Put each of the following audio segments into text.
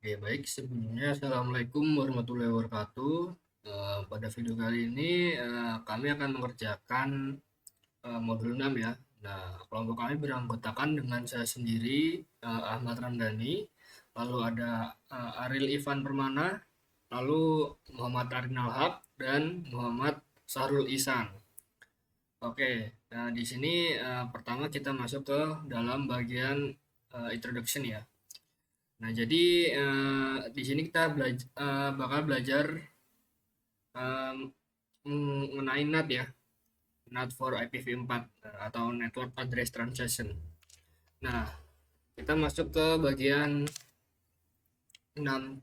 Oke, baik. Sebelumnya, Assalamualaikum warahmatullahi wabarakatuh. Pada video kali ini, kami akan mengerjakan modul 6 ya. Nah, kelompok kami beranggotakan dengan saya sendiri, Ahmad Ramdhani, lalu ada Aril Ivan Permana, lalu Muhammad Arin Alhaq, dan Muhammad Sahrul Isan. Oke, nah di sini pertama kita masuk ke dalam bagian introduction ya. Nah, jadi di sini kita bakal belajar em, mengenai NAT ya, NAT for IPv4 atau Network Address Translation. Nah, kita masuk ke bagian 6.0.1.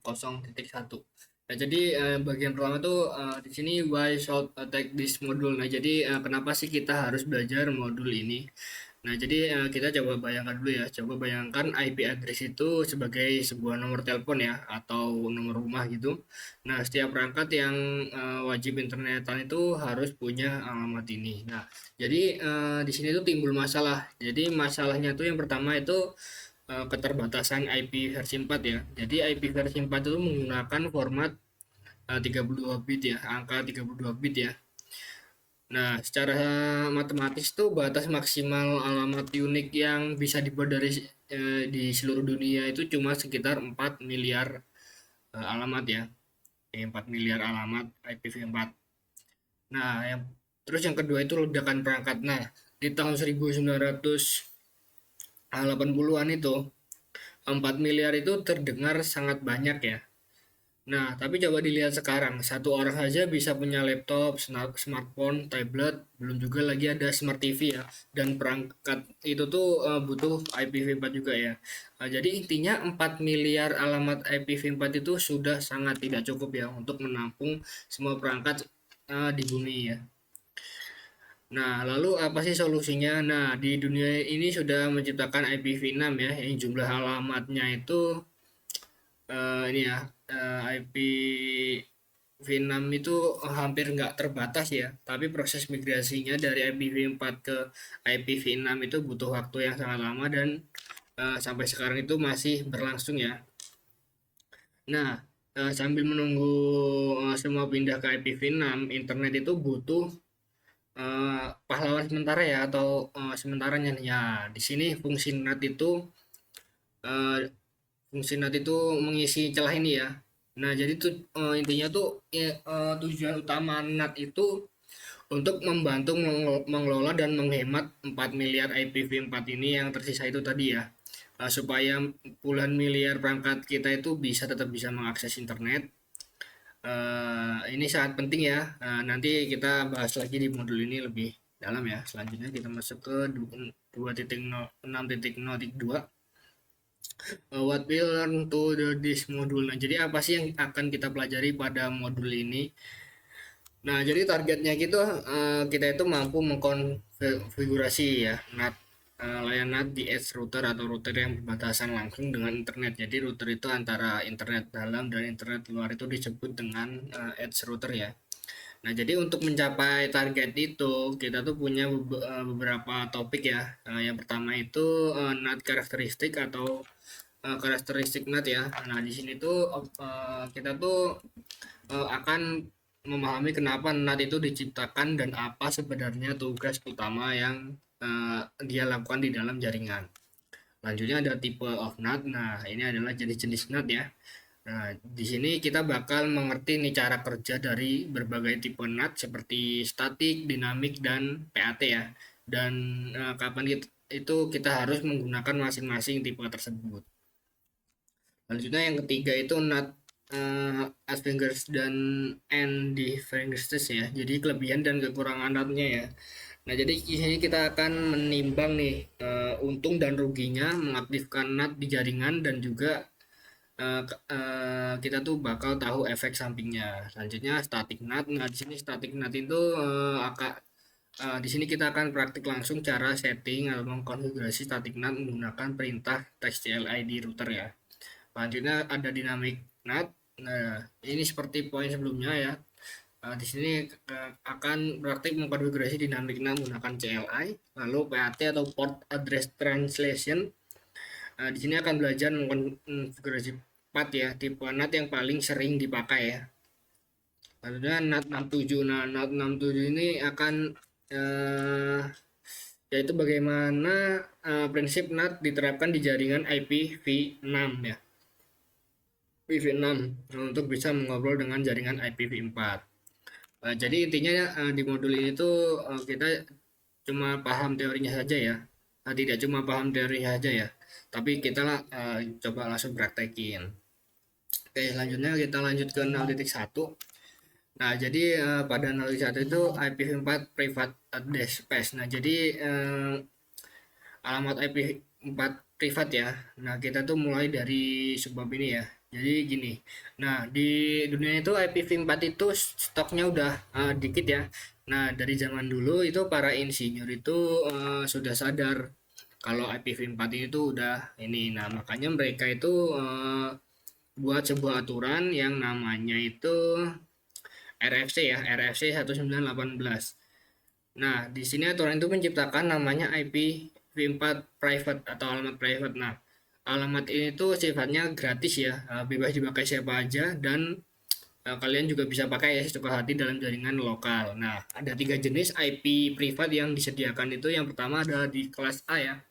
Nah, jadi bagian pertama tuh di sini why should I take this module. Nah, jadi kenapa sih kita harus belajar modul ini? Nah, jadi kita coba bayangkan dulu ya. Coba bayangkan IP address itu sebagai sebuah nomor telepon ya, atau nomor rumah gitu. Nah, setiap perangkat yang wajib internetan itu harus punya alamat ini. Nah, jadi di sini tuh timbul masalah. Jadi masalahnya tuh yang pertama itu keterbatasan IP versi 4 ya. Jadi IP versi 4 itu menggunakan format 32 bit ya, angka 32 bit ya. Nah, secara matematis tuh batas maksimal alamat unik yang bisa dibuat dari di seluruh dunia itu cuma sekitar 4 miliar alamat ya. 4 miliar alamat IPv4. Nah, terus yang kedua itu ledakan perangkat. Nah, di tahun 1980-an itu 4 miliar itu terdengar sangat banyak ya. Nah, tapi coba dilihat sekarang, satu orang saja bisa punya laptop, smartphone, tablet, belum juga lagi ada smart TV ya. Dan perangkat itu tuh butuh IPv4 juga ya. Nah, jadi intinya 4 miliar alamat IPv4 itu sudah sangat tidak cukup ya untuk menampung semua perangkat di bumi ya. Nah, lalu apa sih solusinya? Nah, di dunia ini sudah menciptakan IPv6 ya, yang jumlah alamatnya itu ini ya IPv6 itu hampir nggak terbatas ya, tapi proses migrasinya dari IPv4 ke IPv6 itu butuh waktu yang sangat lama dan sampai sekarang itu masih berlangsung ya. Nah, sambil menunggu semua pindah ke IPv6, internet itu butuh pahlawan sementara ya atau sementaranya nih. Ya, di sini fungsi NAT itu eh, mengisi celah ini ya. Nah, jadi tuh intinya tuh ya, tujuan utama NAT itu untuk membantu mengelola dan menghemat 4 miliar IPv4 ini yang tersisa itu tadi ya. Supaya puluhan miliar perangkat kita itu tetap bisa mengakses internet. Ini sangat penting ya. Nanti kita bahas lagi di modul ini lebih dalam ya. Selanjutnya kita masuk ke 2.6.0.2. What we learn to this module. Nah, jadi apa sih yang akan kita pelajari pada modul ini? Nah, jadi targetnya gitu kita itu mampu mengkonfigurasi ya NAT layanan NAT di edge router atau router yang berbatasan langsung dengan internet. Jadi router itu antara internet dalam dan internet luar itu disebut dengan edge router ya. Nah, jadi untuk mencapai target itu kita tuh punya beberapa topik ya. Yang pertama itu NAT karakteristik atau karakteristik NAT ya. Nah, di sini tuh kita tuh akan memahami kenapa NAT itu diciptakan dan apa sebenarnya tugas utama yang dia lakukan di dalam jaringan. Lanjutnya ada tipe of NAT. Nah, ini adalah jenis-jenis NAT ya. Nah, di sini kita bakal mengerti nih cara kerja dari berbagai tipe NAT seperti statik, dinamik, dan PAT ya. Dan kapan itu kita harus menggunakan masing-masing tipe tersebut. Selanjutnya yang ketiga itu NAT Asperger's dan Differences ya. Jadi kelebihan dan kekurangan NAT-nya ya. Nah, jadi di sini kita akan menimbang nih untung dan ruginya mengaktifkan NAT di jaringan dan juga kita tuh bakal tahu efek sampingnya. Selanjutnya static NAT. Nah, di sini static NAT itu di sini kita akan praktik langsung cara setting atau mengkonfigurasi static NAT menggunakan perintah TextCLI di router ya. Selanjutnya ada dynamic NAT. Nah, ini seperti poin sebelumnya ya. Di sini akan praktik mengkonfigurasi dynamic NAT menggunakan CLI, lalu PAT atau Port Address Translation. Di sini akan belajar mengkonfigurasi NAT 4 ya, tipe NAT yang paling sering dipakai ya. Ada NAT 67. Nah, NAT 67 ini akan eh, yaitu bagaimana prinsip NAT diterapkan di jaringan IPv6 ya. IPv6 untuk bisa mengobrol dengan jaringan IPv4. Jadi intinya di modul ini tuh kita cuma paham teorinya saja ya. Tidak cuma paham teorinya saja ya, tapi kita coba langsung praktekin. Oke, selanjutnya kita lanjut ke 0.1. Nah, jadi pada 0.1 itu IPv4 private address space. Nah, jadi alamat IP4 privat ya. Nah, kita tuh mulai dari sebab ini ya. Jadi gini. Nah, di dunia itu IPv4 itu stoknya udah dikit ya. Nah, dari zaman dulu itu para insinyur itu sudah sadar kalau IPv4 ini tuh udah ini. Nah, makanya mereka itu buat sebuah aturan yang namanya itu RFC ya, RFC 1918. Nah, di sini aturan itu menciptakan namanya IPv4 private atau alamat private. Nah, alamat ini tuh sifatnya gratis ya, bebas dipakai siapa aja dan kalian juga bisa pakai ya sesuka hati dalam jaringan lokal. Nah, ada 3 jenis IP privat yang disediakan itu. Yang pertama ada di kelas A ya,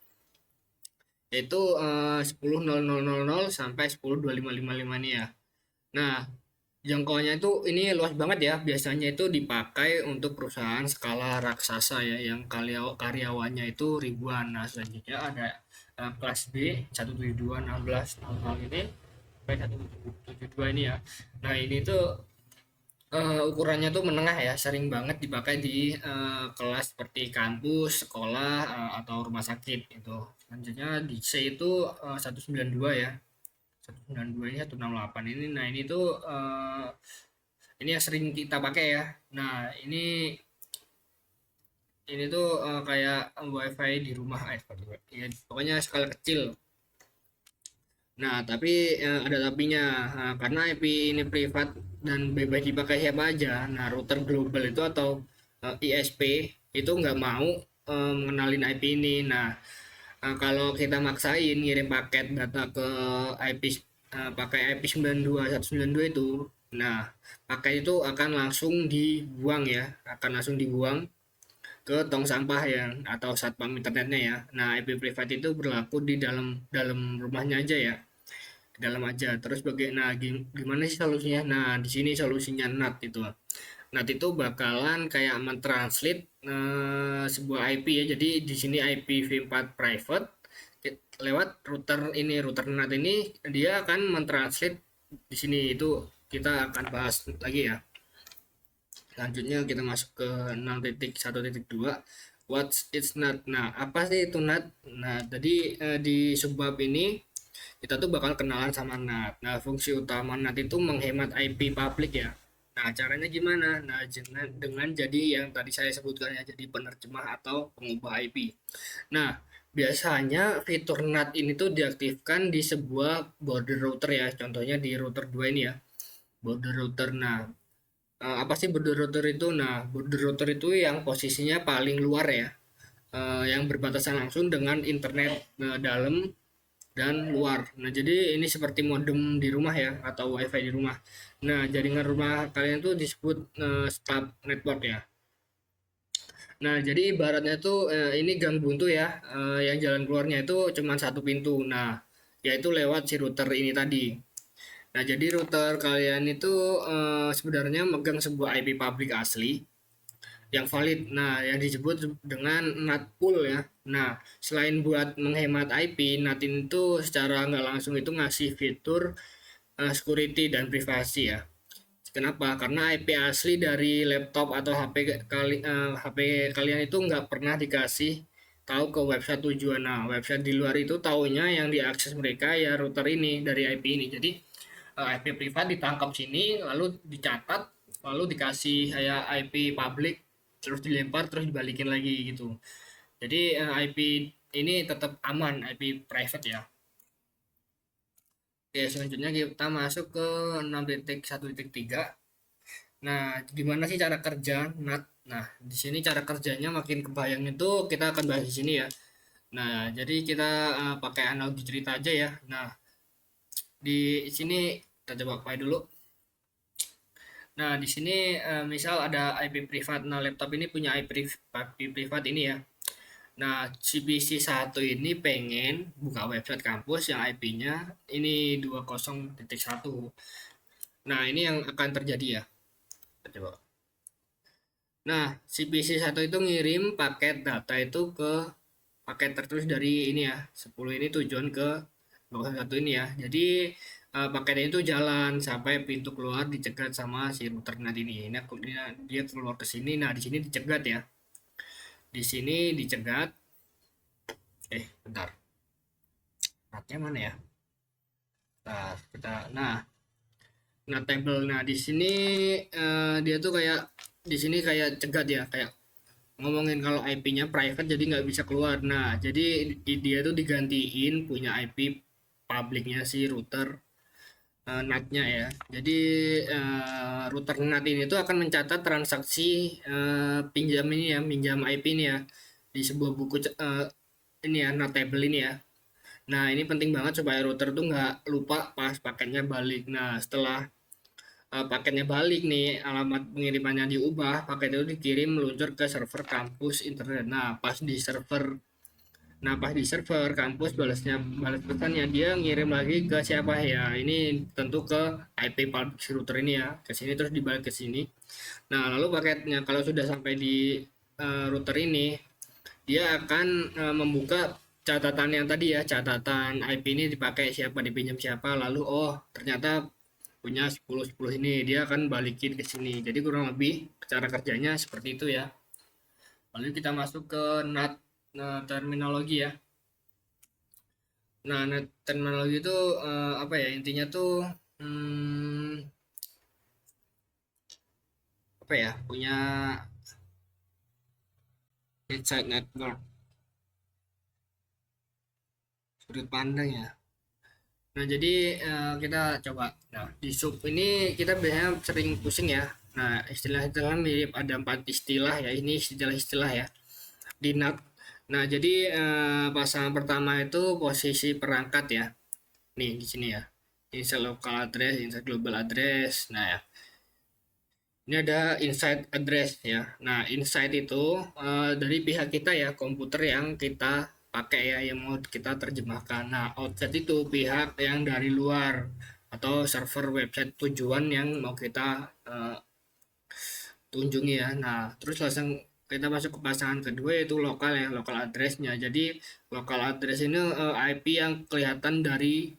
yaitu 10.0.0.0 sampai 10.25.555 ini ya. Nah, jangkauannya itu ini luas banget ya. Biasanya itu dipakai untuk perusahaan skala raksasa ya yang karyawannya itu ribuan. Nah, selanjutnya ada kelas B 172.16.00 ini sampai 172 ini ya. Nah, ini tuh ukurannya tuh menengah ya, sering banget dipakai di kelas seperti kampus, sekolah, atau rumah sakit itu. Selanjutnya di C itu 192 ya. 192 ini 168 ini. Nah, ini tuh ini yang sering kita pakai ya. Nah, ini tuh kayak wifi di rumah ya, pokoknya skala kecil. Nah, tapi ada tapinya. Nah, karena IP ini privat dan bebas dipakai siapa aja. Nah, router global itu atau ISP itu nggak mau mengenalin IP ini. Nah, kalau kita maksain ngirim paket data ke IP pakai IP 92192 itu, nah paket itu akan langsung dibuang ya, akan langsung dibuang ke tong sampah ya atau satpam internetnya ya. Nah, IP privat itu berlaku di dalam dalam rumahnya aja ya, di dalam aja. Terus nah gimana sih solusinya? Nah, di sini solusinya NAT itu. NAT itu bakalan kayak mentranslate sebuah IP ya. Jadi di sini IPv4 private lewat router NAT ini dia akan mentranslate di sini. Itu kita akan bahas lagi ya. Selanjutnya kita masuk ke 0.1.2. What's it's NAT? Nah, apa sih itu NAT? Nah, tadi di subbab ini kita tuh bakal kenalan sama NAT. Nah, fungsi utama NAT itu menghemat IP publik ya. Nah, caranya gimana? Nah, dengan jadi yang tadi saya sebutkan ya, jadi penerjemah atau pengubah IP. Nah, biasanya fitur NAT ini tuh diaktifkan di sebuah border router ya. Contohnya di router 2 ini ya. Border router. Nah, apa sih border router itu? Nah, border router itu yang posisinya paling luar ya. Yang berbatasan langsung dengan internet dalam dan luar. Nah, jadi ini seperti modem di rumah ya atau wifi di rumah. Nah, jaringan rumah kalian tuh disebut stub network ya. Nah, jadi ibaratnya tuh ini gang buntu ya, yang jalan keluarnya itu cuma satu pintu. Nah, yaitu lewat si router ini tadi. Nah, jadi router kalian itu sebenarnya megang sebuah IP publik asli yang valid. Nah, yang disebut dengan NAT pool ya. Nah, selain buat menghemat IP, NAT itu secara nggak langsung itu ngasih fitur security dan privasi ya. Kenapa? Karena IP asli dari laptop atau HP kalian itu nggak pernah dikasih tahu ke website tujuan. Nah, website di luar itu taunya yang diakses mereka ya router ini dari IP ini. Jadi IP privat ditangkap sini, lalu dicatat, lalu dikasih kayak IP public, terus dilempar, terus dibalikin lagi gitu. Jadi IP ini tetap aman, IP private ya. Oke, selanjutnya kita masuk ke 6.1.3. Nah, gimana sih cara kerja NAT? Nah, di sini cara kerjanya makin kebayang itu kita akan bahas di sini ya. Nah, jadi kita pakai analogi cerita aja ya. Nah, Di sini kita coba play dulu. Nah, di sini misal ada IP privat. Nah, laptop ini punya IP privat ini ya. Nah, si PC1 ini pengen buka website kampus yang IP-nya ini 20.1. Nah, ini yang akan terjadi ya. Kita coba. Nah, si PC1 itu ngirim paket data itu ke paket tertulis dari ini ya, 10 ini tujuan ke 21 ini ya. Jadi paketnya itu jalan sampai pintu keluar dicegat sama si router NAT ini. Nah, dia keluar ke sini. Nah, di sini dicegat ya. Di sini dicegat. Bentar. NAT-nya mana ya? Nah, table. Nah, di sini dia tuh kayak di sini kayak cegat ya, kayak ngomongin kalau IP-nya private jadi nggak bisa keluar. Nah, jadi dia tuh digantiin punya IP publiknya si router NAT-nya ya. Jadi router NAT ini tuh akan mencatat transaksi pinjam ini ya, pinjam IP ini ya di sebuah buku ini ya, NAT table ini ya. Nah, ini penting banget supaya router tuh nggak lupa pas paketnya balik. Nah, setelah paketnya balik nih, alamat pengirimannya diubah, paket itu dikirim meluncur ke server kampus internet. Nah, pas di server kampus balas pesannya dia ngirim lagi ke siapa ya? Ini tentu ke IP public router ini ya, ke sini terus dibalik ke sini. Nah, lalu paketnya kalau sudah sampai di router ini, dia akan membuka catatan yang tadi ya, catatan IP ini dipakai siapa, dipinjam siapa, lalu oh ternyata punya 10 ini, dia akan balikin ke sini. Jadi kurang lebih cara kerjanya seperti itu ya. Lalu kita masuk ke NAT terminologi ya. Nah, NAT terminologi itu apa ya, intinya tuh apa ya, punya inside network, sudut pandang ya. Nah, jadi kita coba. Nah, di sub ini kita biasanya sering pusing ya. Nah, istilah-istilah mirip, ada 4 istilah ya. Ini istilah-istilah ya di NAT. Nah, jadi pasangan pertama itu posisi perangkat ya. Nih di sini ya. Inside local address, inside global address. Nah, ya. Ini ada inside address ya. Nah, inside itu dari pihak kita ya, komputer yang kita pakai ya, yang mau kita terjemahkan. Nah, outside itu pihak yang dari luar atau server website tujuan yang mau kita kunjungi ya. Nah, terus langsung kita masuk ke pasangan kedua yaitu lokal ya, lokal addressnya. Jadi lokal address ini IP yang kelihatan dari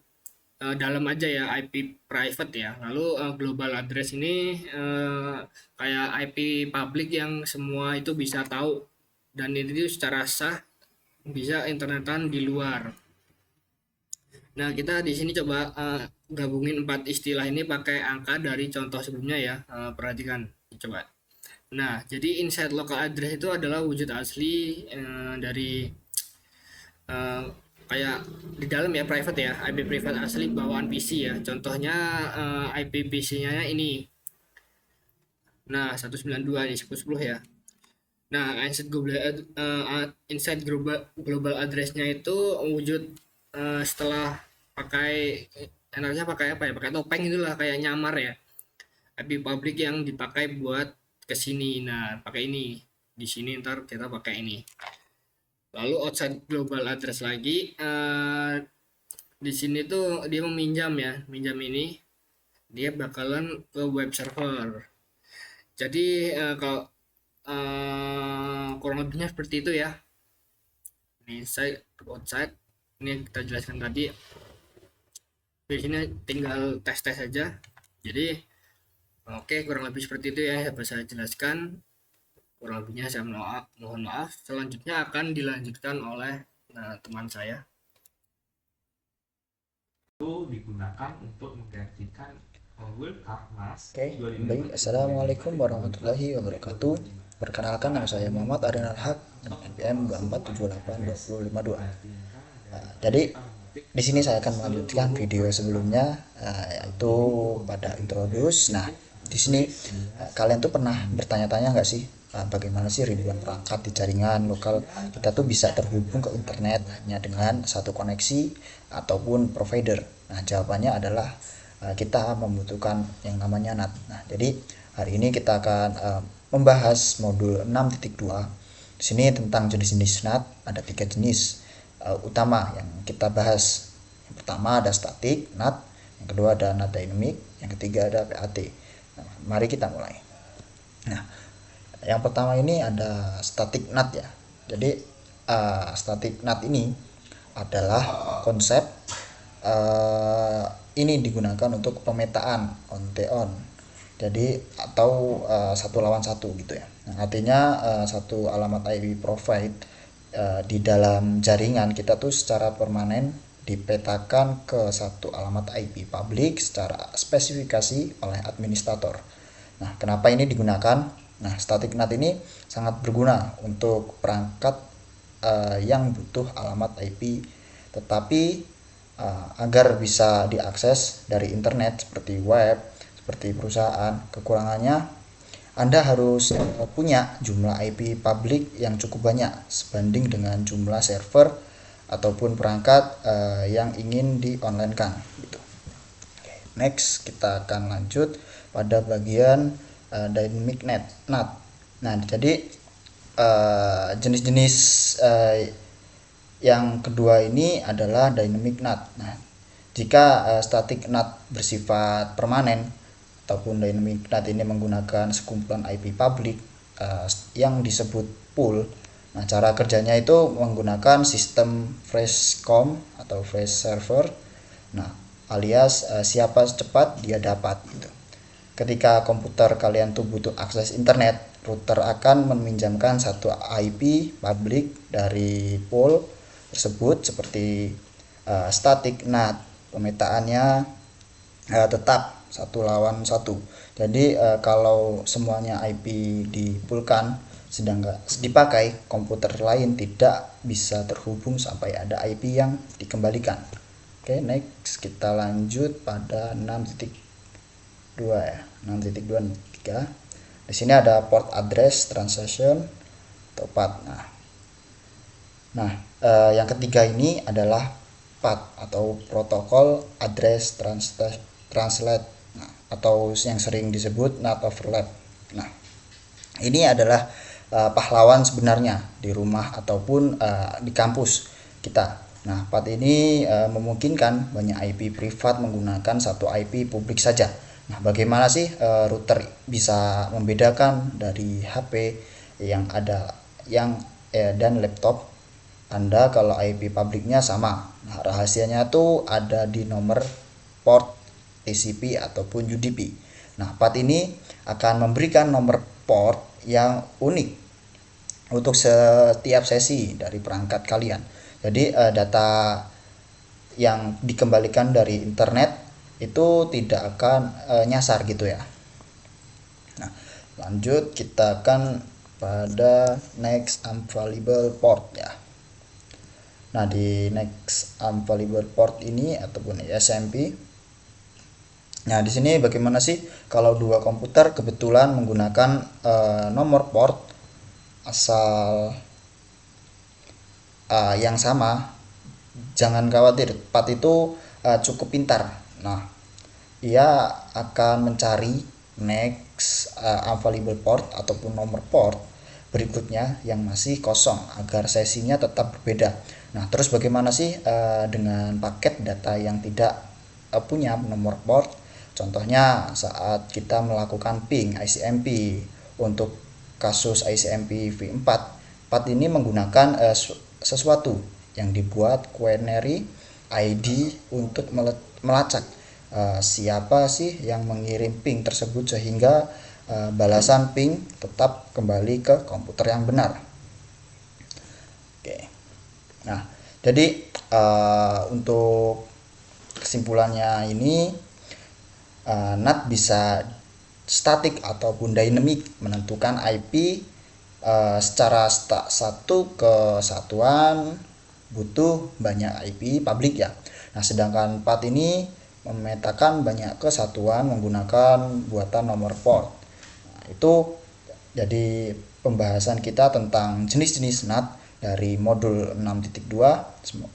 dalam aja ya, IP private ya. Lalu global address ini kayak IP public yang semua itu bisa tahu dan itu secara sah bisa internetan di luar. Nah, kita di sini coba gabungin 4 istilah ini pakai angka dari contoh sebelumnya ya. Perhatikan, coba. Nah, jadi inside local address itu adalah wujud asli dari kayak di dalam ya, private ya, IP private asli bawaan PC ya. Contohnya IP PC-nya ini. Nah, 192 ini 1010 ya. Nah, inside global address-nya itu wujud setelah pakai enaknya pakai apa ya? Pakai topeng itulah, kayak nyamar ya. IP public yang dipakai buat kesini. Nah, pakai ini. Di sini ntar kita pakai ini. Lalu outside global address lagi, di sini tuh dia meminjam ya, minjam ini dia bakalan ke web server. Jadi kalau kurang lebihnya seperti itu ya. Ini inside, outside, ini yang kita jelaskan tadi. Di sini tinggal tes-tes saja. Jadi oke, kurang lebih seperti itu ya yang saya jelaskan. Kurang lebihnya saya mohon maaf. Selanjutnya akan dilanjutkan oleh teman saya. Itu digunakan untuk menggantikan World Cup Mas. Oke, baik. Assalamualaikum warahmatullahi wabarakatuh. Perkenalkan, nama saya Muhammad Arin Al-Haq dengan NPM 2478252. Jadi di sini saya akan melanjutkan video sebelumnya, yaitu pada introduce. Nah, Di sini kalian tuh pernah bertanya-tanya nggak sih, bagaimana sih ribuan perangkat di jaringan lokal kita tuh bisa terhubung ke internet hanya dengan satu koneksi ataupun provider? Nah, jawabannya adalah kita membutuhkan yang namanya NAT. Nah, jadi hari ini kita akan membahas modul 6.2. Di sini tentang jenis-jenis NAT, ada 3 jenis utama yang kita bahas. Yang pertama ada static NAT, yang kedua ada NAT dynamic, yang ketiga ada PAT. Nah, mari kita mulai. Nah, yang pertama ini ada static NAT ya. Jadi static NAT ini adalah konsep ini digunakan untuk pemetaan on the on. Jadi atau satu lawan satu gitu ya. Nah, artinya satu alamat IP provide di dalam jaringan kita tuh secara permanen dipetakan ke satu alamat IP publik secara spesifikasi oleh administrator. Nah, kenapa ini digunakan? Nah, static NAT ini sangat berguna untuk perangkat yang butuh alamat IP tetapi agar bisa diakses dari internet seperti web, seperti perusahaan. Kekurangannya Anda harus punya jumlah IP publik yang cukup banyak sebanding dengan jumlah server ataupun perangkat yang ingin di online-kan gitu. Next kita akan lanjut pada bagian dynamic NAT. Nah, jadi jenis-jenis yang kedua ini adalah dynamic NAT. Nah, jika static NAT bersifat permanen ataupun dynamic NAT ini menggunakan sekumpulan IP publik yang disebut pool. Nah, cara kerjanya itu menggunakan sistem freshcom atau fresh server. Nah, alias siapa cepat dia dapat gitu. Ketika komputer kalian tuh butuh akses internet, router akan meminjamkan satu IP publik dari pool tersebut seperti static NAT. Pemetaannya tetap satu lawan satu. Jadi kalau semuanya IP dipulkan sedangkan dipakai, komputer lain tidak bisa terhubung sampai ada IP yang dikembalikan. Oke, next kita lanjut pada 6.2 ya. 6.2.3. Di sini ada port address translation atau PAT. Nah, yang ketiga ini adalah PAT atau protokol address translate atau yang sering disebut NAT overlap. Nah, ini adalah pahlawan sebenarnya di rumah ataupun di kampus kita. Nah, PAT ini memungkinkan banyak IP privat menggunakan satu IP publik saja. Nah, bagaimana sih router bisa membedakan dari HP yang ada dan laptop Anda kalau IP publiknya sama? Nah, rahasianya tuh ada di nomor port TCP ataupun UDP. Nah, PAT ini akan memberikan nomor port yang unik untuk setiap sesi dari perangkat kalian. Jadi data yang dikembalikan dari internet itu tidak akan nyasar gitu ya. Nah, lanjut kita akan pada next unavailable port ya. Nah, di next unavailable port ini ataupun SMP. Nah, di sini bagaimana sih kalau dua komputer kebetulan menggunakan nomor port asal yang sama? Jangan khawatir, PAT itu cukup pintar. Nah, ia akan mencari next available port ataupun nomor port berikutnya yang masih kosong agar sesinya tetap berbeda. Nah, terus bagaimana sih dengan paket data yang tidak punya nomor port? Contohnya saat kita melakukan ping ICMP untuk kasus ICMP v4, PAT ini menggunakan sesuatu yang dibuat query ID untuk melacak siapa sih yang mengirim ping tersebut sehingga balasan ping tetap kembali ke komputer yang benar. Oke. Nah, jadi untuk kesimpulannya ini NAT bisa statik ataupun dynamic menentukan IP secara satu kesatuan butuh banyak IP publik ya. Nah, sedangkan PAT ini memetakan banyak kesatuan menggunakan buatan nomor port. Nah, itu jadi pembahasan kita tentang jenis-jenis NAT dari modul 6.2.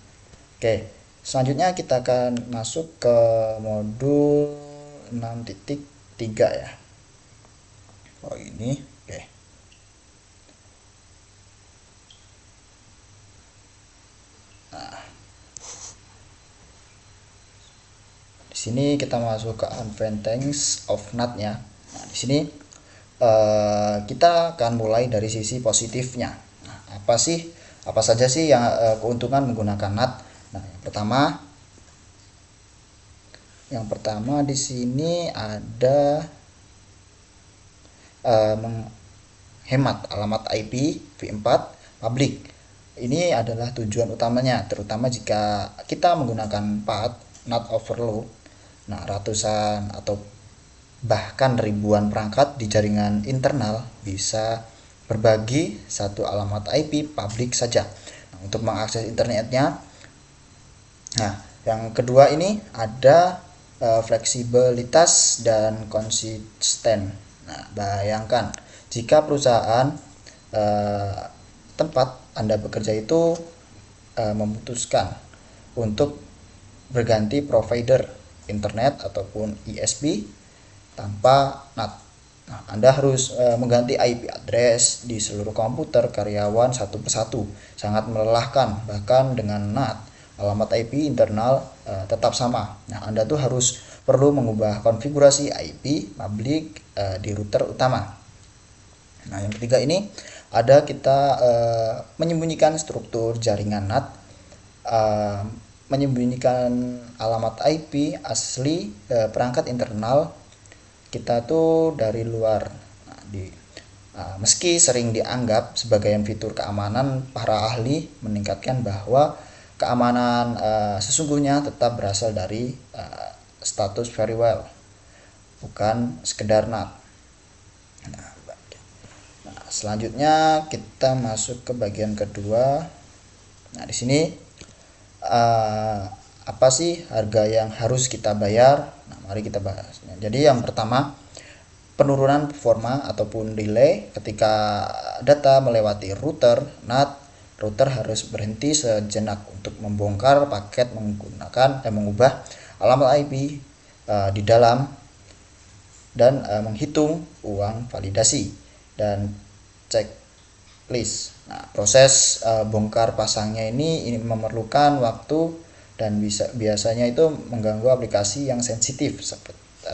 Oke, selanjutnya kita akan masuk ke modul 6.3 ya. Oh ini, oke. Nah, di sini kita masuk ke advantages of NAT ya. Nah, di sini kita akan mulai dari sisi positifnya. Nah, apa saja sih yang keuntungan menggunakan NAT? Nah, yang pertama di sini ada menghemat alamat IP v4 public. Ini adalah tujuan utamanya, terutama jika kita menggunakan path NAT overload. Nah, ratusan atau bahkan ribuan perangkat di jaringan internal bisa berbagi satu alamat IP publik saja. Nah, untuk mengakses internetnya. Nah, yang kedua ini ada fleksibilitas dan konsisten. Nah, bayangkan jika perusahaan tempat Anda bekerja itu memutuskan untuk berganti provider internet ataupun ISP tanpa NAT. Nah, Anda harus mengganti IP address di seluruh komputer karyawan satu persatu. Sangat melelahkan. Bahkan dengan NAT, alamat IP internal tetap sama. Nah, Anda tuh harus perlu mengubah konfigurasi IP public di router utama. Nah, yang ketiga ini ada kita menyembunyikan struktur jaringan NAT, menyembunyikan alamat IP asli perangkat internal kita tuh dari luar. Nah, meski sering dianggap sebagai fitur keamanan, para ahli meningkatkan bahwa keamanan sesungguhnya tetap berasal dari status very well, bukan sekedar NAT. Nah, selanjutnya kita masuk ke bagian kedua. Nah, di sini apa sih harga yang harus kita bayar? Nah, mari kita bahas. Jadi yang pertama, penurunan performa ataupun delay ketika data melewati router NAT. Router harus berhenti sejenak untuk membongkar paket menggunakan dan mengubah alamat IP di dalam dan menghitung uang validasi dan checklist. Nah, proses bongkar pasangnya ini memerlukan waktu dan biasanya itu mengganggu aplikasi yang sensitif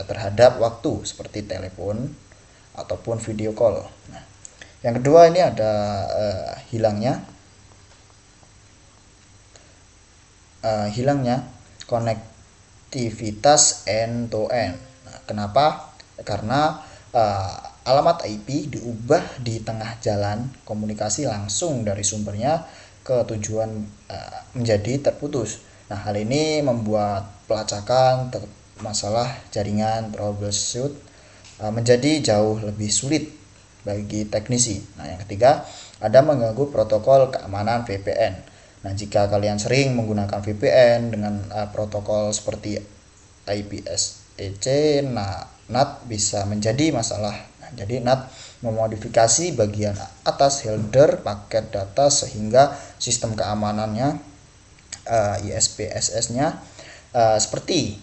terhadap waktu seperti telepon ataupun video call. Nah, yang kedua ini ada hilangnya konektivitas end to end. Nah, kenapa? Karena alamat IP diubah di tengah jalan, komunikasi langsung dari sumbernya ke tujuan menjadi terputus. Nah, hal ini membuat pelacakan masalah jaringan troubleshoot menjadi jauh lebih sulit bagi teknisi. Nah, yang ketiga ada mengganggu protokol keamanan VPN. Nah, jika kalian sering menggunakan VPN dengan protokol seperti IPsec, nah NAT bisa menjadi masalah. Nah, jadi NAT memodifikasi bagian atas header paket data sehingga sistem keamanannya ISPSS-nya seperti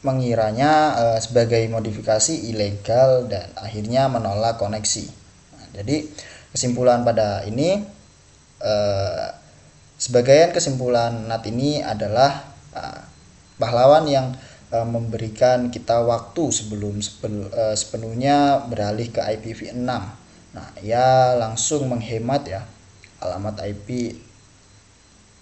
mengiranya sebagai modifikasi ilegal dan akhirnya menolak koneksi. Nah, jadi kesimpulan pada ini, sebagian kesimpulan NAT ini adalah pahlawan yang memberikan kita waktu sebelum sepenuhnya beralih ke IPv6. Nah, ia langsung menghemat ya alamat IP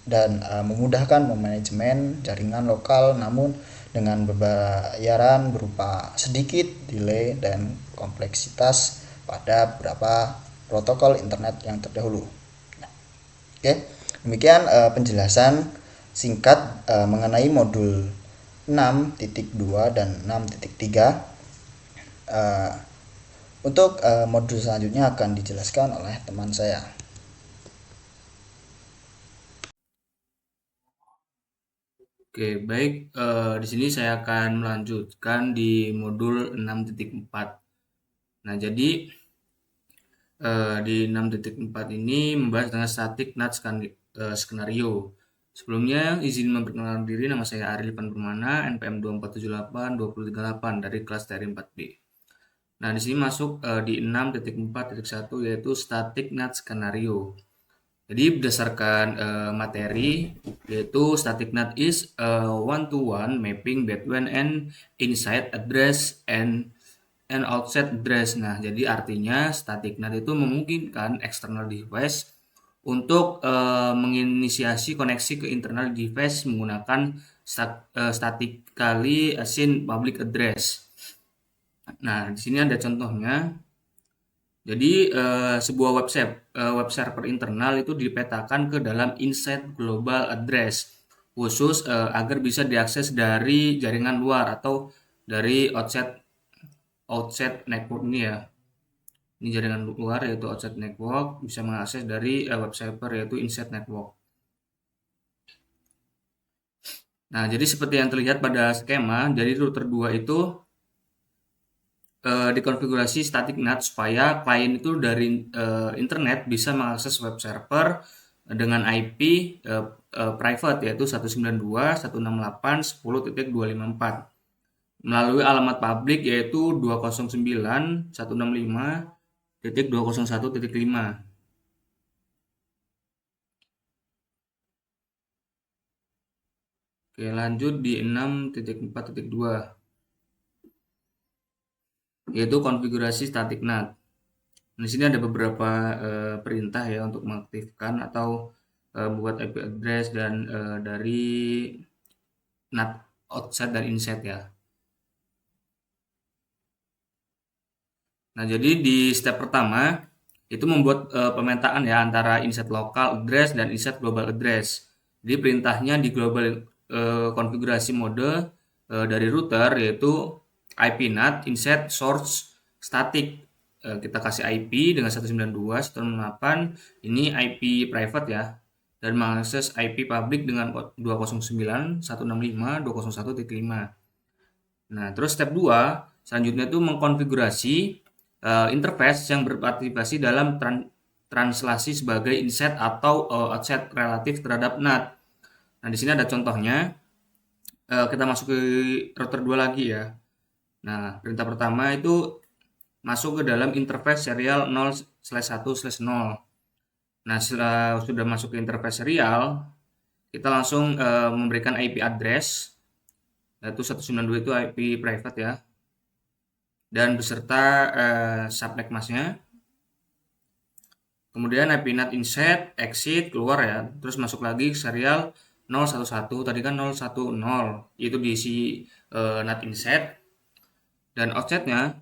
dan memudahkan manajemen jaringan lokal, namun dengan pembayaran berupa sedikit delay dan kompleksitas pada beberapa protokol internet yang terdahulu. Nah, oke, demikian penjelasan singkat mengenai modul 6.2 dan 6.3. Untuk modul selanjutnya akan dijelaskan oleh teman saya. Oke, baik. Di sini saya akan melanjutkan di modul 6.4. Nah, jadi di 6.4 ini membahas tentang static NAT skenario. Sebelumnya, izin memperkenalkan diri, nama saya Ari Lipan Permana, NPM 2478238 dari kelas TRI 4B. Nah, di sini masuk di 6.4.1 yaitu static NAT skenario. Jadi berdasarkan materi yaitu static NAT is a one-to-one mapping between an inside address and outside address. Nah, jadi artinya static NAT itu memungkinkan external device untuk menginisiasi koneksi ke internal device menggunakan statically assigned public address. Nah, di sini ada contohnya. Jadi sebuah web server internal itu dipetakan ke dalam inside global address khusus agar bisa diakses dari jaringan luar atau dari outside network ini ya. Ini jaringan luar yaitu outside network bisa mengakses dari web server yaitu inside network. Nah, jadi seperti yang terlihat pada skema, jadi router 2 itu dikonfigurasi static NAT supaya klien itu dari internet bisa mengakses web server dengan IP private yaitu 192.168.10.254 melalui alamat publik yaitu 209.165.201.5. Oke, lanjut di 6.4.2 yaitu konfigurasi static NAT. Di sini ada beberapa perintah ya untuk mengaktifkan atau buat IP address dan dari NAT outside dan inside ya. Nah, jadi di step pertama itu membuat pemetaan ya antara inside local address dan inside global address. Jadi perintahnya di global konfigurasi mode dari router yaitu IP NAT inside source static. Kita kasih IP dengan 192.168 ini IP private ya dan mengakses IP public dengan 209.165.201.5. Nah, terus step 2 selanjutnya itu mengkonfigurasi interface yang berpartisipasi dalam translasi sebagai inside atau outside relatif terhadap NAT. Nah, di sini ada contohnya. Kita masuk ke router 2 lagi ya. Nah, perintah pertama itu masuk ke dalam interface serial 0/1/0. Nah, setelah sudah masuk ke interface serial, kita langsung memberikan IP address, yaitu 192 itu IP private ya, dan beserta subnet masknya. Kemudian IP NAT insert, exit, keluar ya, terus masuk lagi serial 011, tadi kan 010, itu diisi NAT insert, dan offsetnya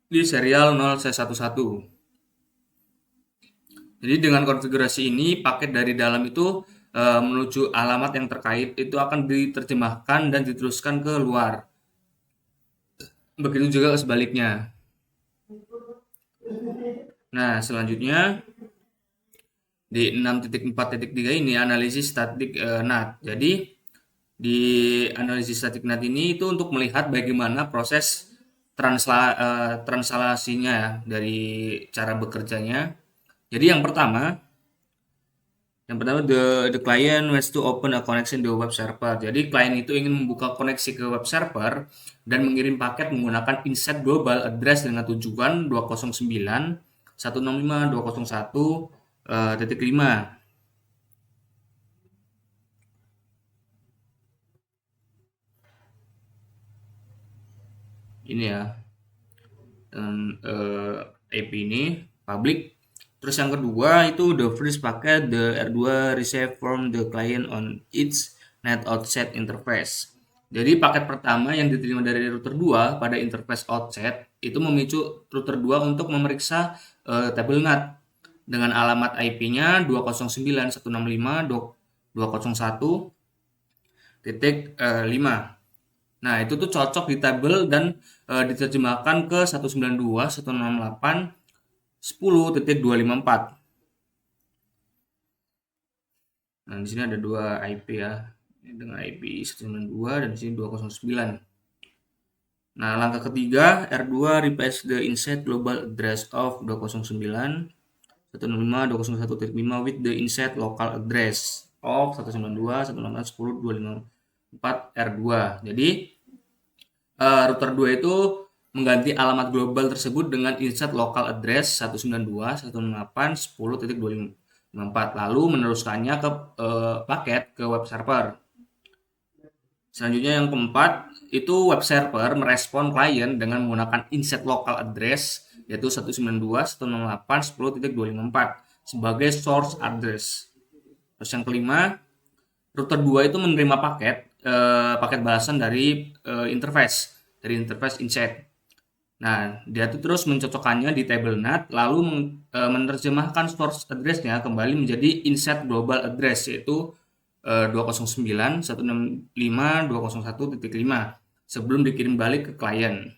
di serial 011. Jadi dengan konfigurasi ini paket dari dalam itu menuju alamat yang terkait itu akan diterjemahkan dan diteruskan ke luar. Begitu juga sebaliknya. Nah, selanjutnya di 6.4.3 ini analisis statik NAT. Jadi di analisis statik NAT ini itu untuk melihat bagaimana proses translasinya ya, dari cara bekerjanya. Jadi yang pertama the client wants to open a connection to web server. Jadi klien itu ingin membuka koneksi ke web server dan mengirim paket menggunakan inside global address dengan tujuan 209.165.201.5. Ini ya. Dan IP ini public. Terus yang kedua itu the first packet the R2 received from the client on its net outside interface. Jadi paket pertama yang diterima dari router 2 pada interface outside itu memicu router 2 untuk memeriksa tabel NAT dengan alamat IP-nya 209.165.201.5. Nah, itu tuh cocok di tabel dan diterjemahkan ke 192.168.10.254. Nah, di sini ada dua IP ya. dengan IP 192 dan di sini 209. Nah, langkah ketiga, R2 replace the inside global address of 209 165.201.5 with the inside local address of 192 168 10 254 R2. Jadi router 2 itu mengganti alamat global tersebut dengan inside local address 192 168 10.254, lalu meneruskannya ke paket ke web server. Selanjutnya yang keempat, itu web server merespon klien dengan menggunakan inside local address yaitu 192.168.10.254 sebagai source address. Terus yang kelima, router 2 itu menerima paket balasan dari interface inside. Nah, dia tuh terus mencocokkannya di table NAT lalu menerjemahkan source address-nya kembali menjadi inside global address yaitu 209 165 201.5 sebelum dikirim balik ke klien.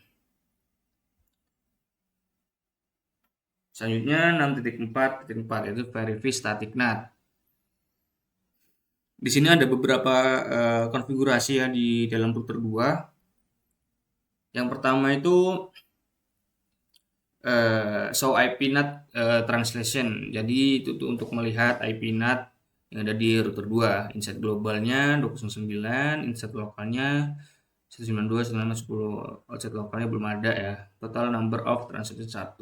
Selanjutnya 6.4.4 yaitu verify static NAT. Di sini ada beberapa konfigurasi ya di dalam router 2. Yang pertama itu show IP NAT translation. Jadi itu untuk melihat IP NAT yang ada di router 2. Inside globalnya 209, inside lokalnya 192, 910, outside lokalnya belum ada ya. Total number of transaction 1.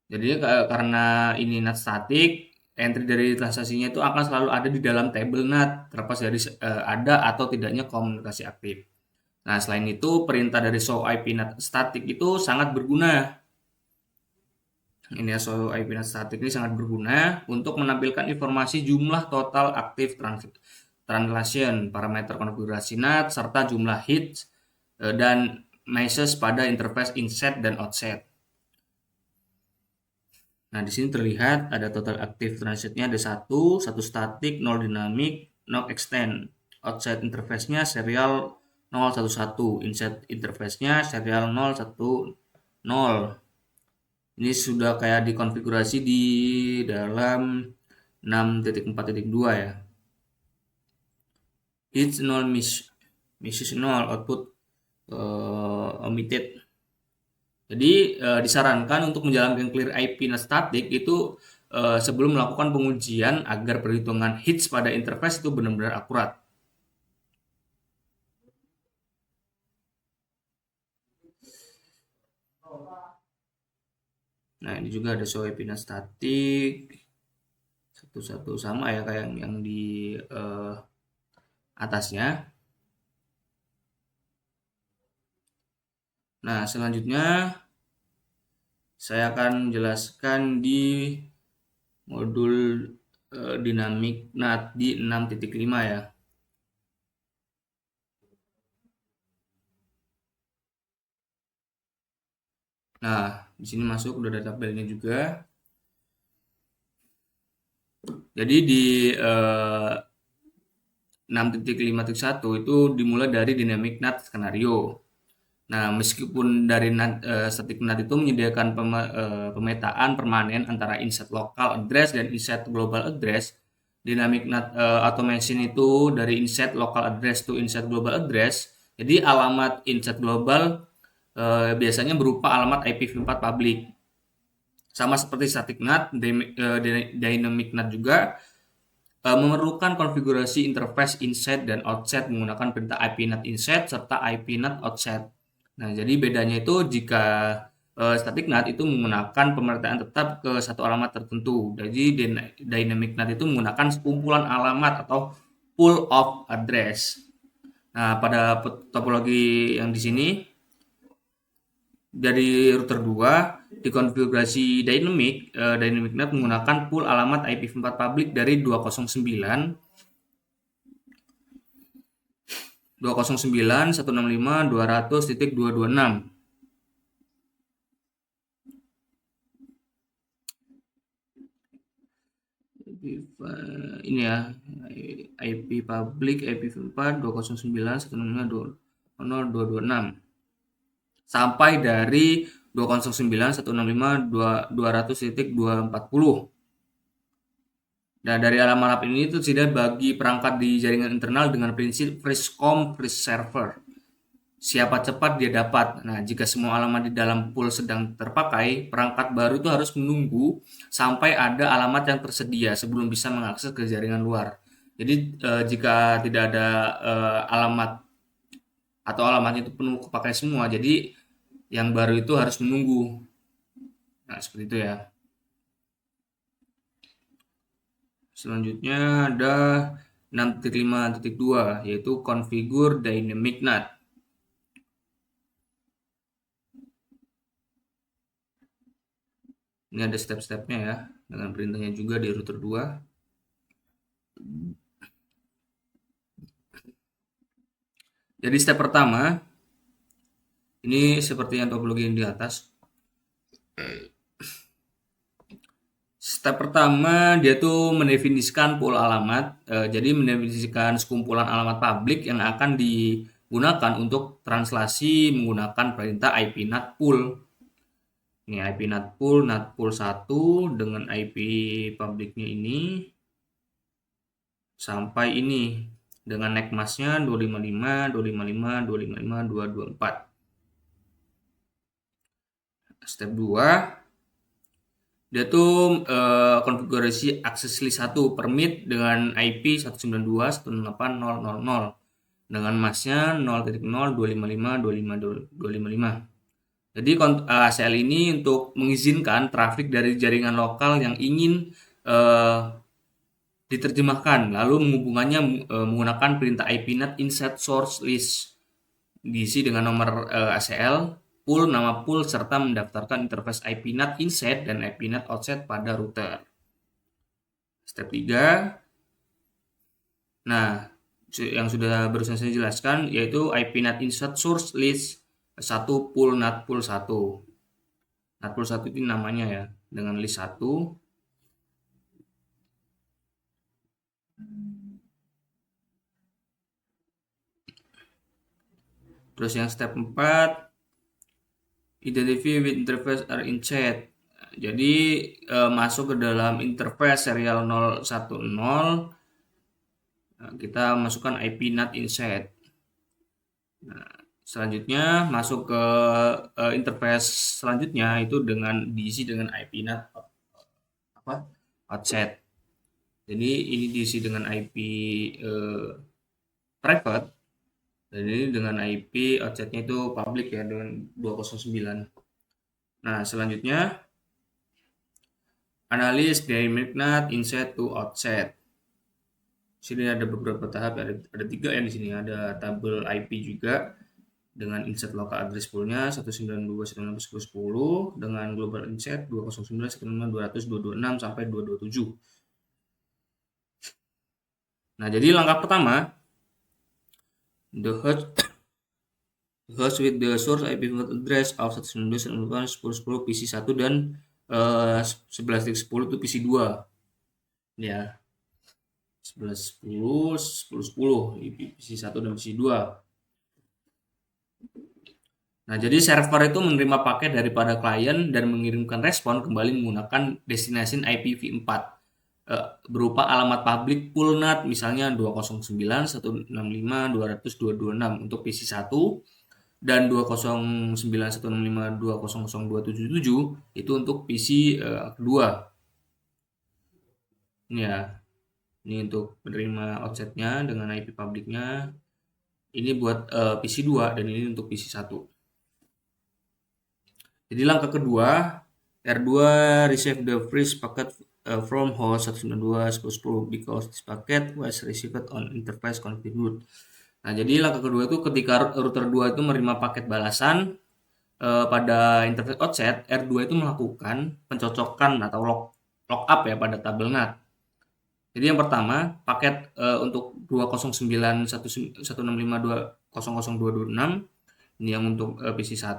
Jadi karena ini NAT static, entry dari transaksinya itu akan selalu ada di dalam table NAT, terlepas dari ada atau tidaknya komunikasi aktif. Nah, selain itu perintah dari show IP NAT static itu sangat berguna. Ini ya, show IP NAT static ini sangat berguna untuk menampilkan informasi jumlah total aktif translation, parameter konfigurasi NAT, serta jumlah hits dan meshes pada interface inside dan outside. Nah, di sini terlihat ada total aktif transit-nya ada 1 statik, 0 dinamik, 0 extend. Outside interface-nya serial 011, inside interface-nya serial 010. Ini sudah kayak dikonfigurasi di dalam 6.4.2 ya. Hits 0 misses 0, output omitted. Jadi disarankan untuk menjalankan clear IP NAT static itu sebelum melakukan pengujian agar perhitungan hits pada interface itu benar-benar akurat. Nah, ini juga ada show IP NAT static satu-satu sama ya kayak yang di atasnya. Nah, selanjutnya saya akan menjelaskan di modul dynamic NAT di 6.5 ya. Nah, di sini masuk udah ada tabelnya juga. Jadi di 6.5.1 itu dimulai dari dynamic NAT skenario. Nah, meskipun dari static NAT itu menyediakan pemetaan permanen antara inside local address dan inside global address, dynamic NAT automation itu dari inside local address to inside global address. Jadi alamat inside global biasanya berupa alamat IPv4 public. Sama seperti static NAT, dynamic NAT juga memerlukan konfigurasi interface inside dan outside menggunakan perintah IP NAT inside serta IP NAT outside. Nah, jadi bedanya itu jika static NAT itu menggunakan pemetaan tetap ke satu alamat tertentu. Jadi dynamic NAT itu menggunakan sekumpulan alamat atau pool of address. Nah, pada topologi yang di sini dari router 2 dikonfigurasi dynamic NAT menggunakan pool alamat IPv4 public dari 209 165 200.226. Ini ya IP public IPv4 209 165 200.226 sampai dari 209 165 200.240. Nah, dari alamat ini itu tersedia bagi perangkat di jaringan internal dengan prinsip first come first server. Siapa cepat dia dapat. Nah, jika semua alamat di dalam pool sedang terpakai, perangkat baru itu harus menunggu sampai ada alamat yang tersedia sebelum bisa mengakses ke jaringan luar. Jadi, jika tidak ada alamat atau alamatnya itu penuh kepakai semua, jadi yang baru itu harus menunggu. Nah, seperti itu ya. Selanjutnya ada 6.5.2 yaitu configure dynamic NAT. Ini ada step-stepnya ya, dengan perintahnya juga di router 2. Jadi step pertama, ini seperti yang topologi yang di atas. Step pertama dia tuh mendefinisikan pool alamat. Jadi mendefinisikan sekumpulan alamat publik yang akan digunakan untuk translasi menggunakan perintah IP NAT pool. Ini IP NAT pool 1 dengan IP publiknya ini sampai ini dengan neck masknya 255, 255, 255, 224. Step 2 dia tuh konfigurasi akses list 1 permit dengan IP 192.168.0.0.0 dengan masknya 0.0.255.255. Jadi ACL ini untuk mengizinkan trafik dari jaringan lokal yang ingin diterjemahkan lalu menghubungannya menggunakan perintah IP NAT insert source list diisi dengan nomor ACL, pool, nama pool, serta mendaftarkan interface IP NAT inset dan IP NAT outset pada router. Step 3. Nah, yang sudah barusan saya jelaskan yaitu IP NAT insert source list 1 pool NAT pool 1. NAT pool 1 ini namanya ya, dengan list 1. Terus yang step 4, identify with interface are in chat. Jadi masuk ke dalam interface serial 010. Nah, kita masukkan IP NAT inset. Nah, selanjutnya masuk ke interface selanjutnya itu dengan diisi dengan IP NAT outset. Jadi ini diisi dengan IP private. Dan ini dengan IP outsetnya itu public ya dengan 209. Nah, selanjutnya analis dynamic NAT inset to outset. Sini ada beberapa tahap, ada 3 ya di sini. Ada tabel IP juga dengan insert local address poolnya 192.168.10.10 dengan global insert 209.165.200.226 sampai 227. Nah, jadi langkah pertama, the host with the source IP address of 192.168.10.10 PC 1 dan 11.10 itu PC 2 ya, 11.10, 10.10 PC 1 dan PC 2. Nah, jadi server itu menerima paket daripada klien dan mengirimkan respon kembali menggunakan destination IPv4 berupa alamat publik pool NAT misalnya 209.165.200.226 untuk PC 1 dan 209.165.200.277 itu untuk PC kedua. Ini ya. Ini untuk penerima offsetnya dengan IP publiknya. Ini buat PC 2 dan ini untuk PC 1. Jadi langkah kedua, R2 receive the first packet from host 192.168.10.10 because this packet was received on interface configured. Nah, jadi langkah kedua itu ketika router 2 itu menerima paket balasan pada interface outset, R2 itu melakukan pencocokan atau lookup ya pada tabel NAT. Jadi yang pertama, paket untuk 209.165.200.226 ini yang untuk PC 1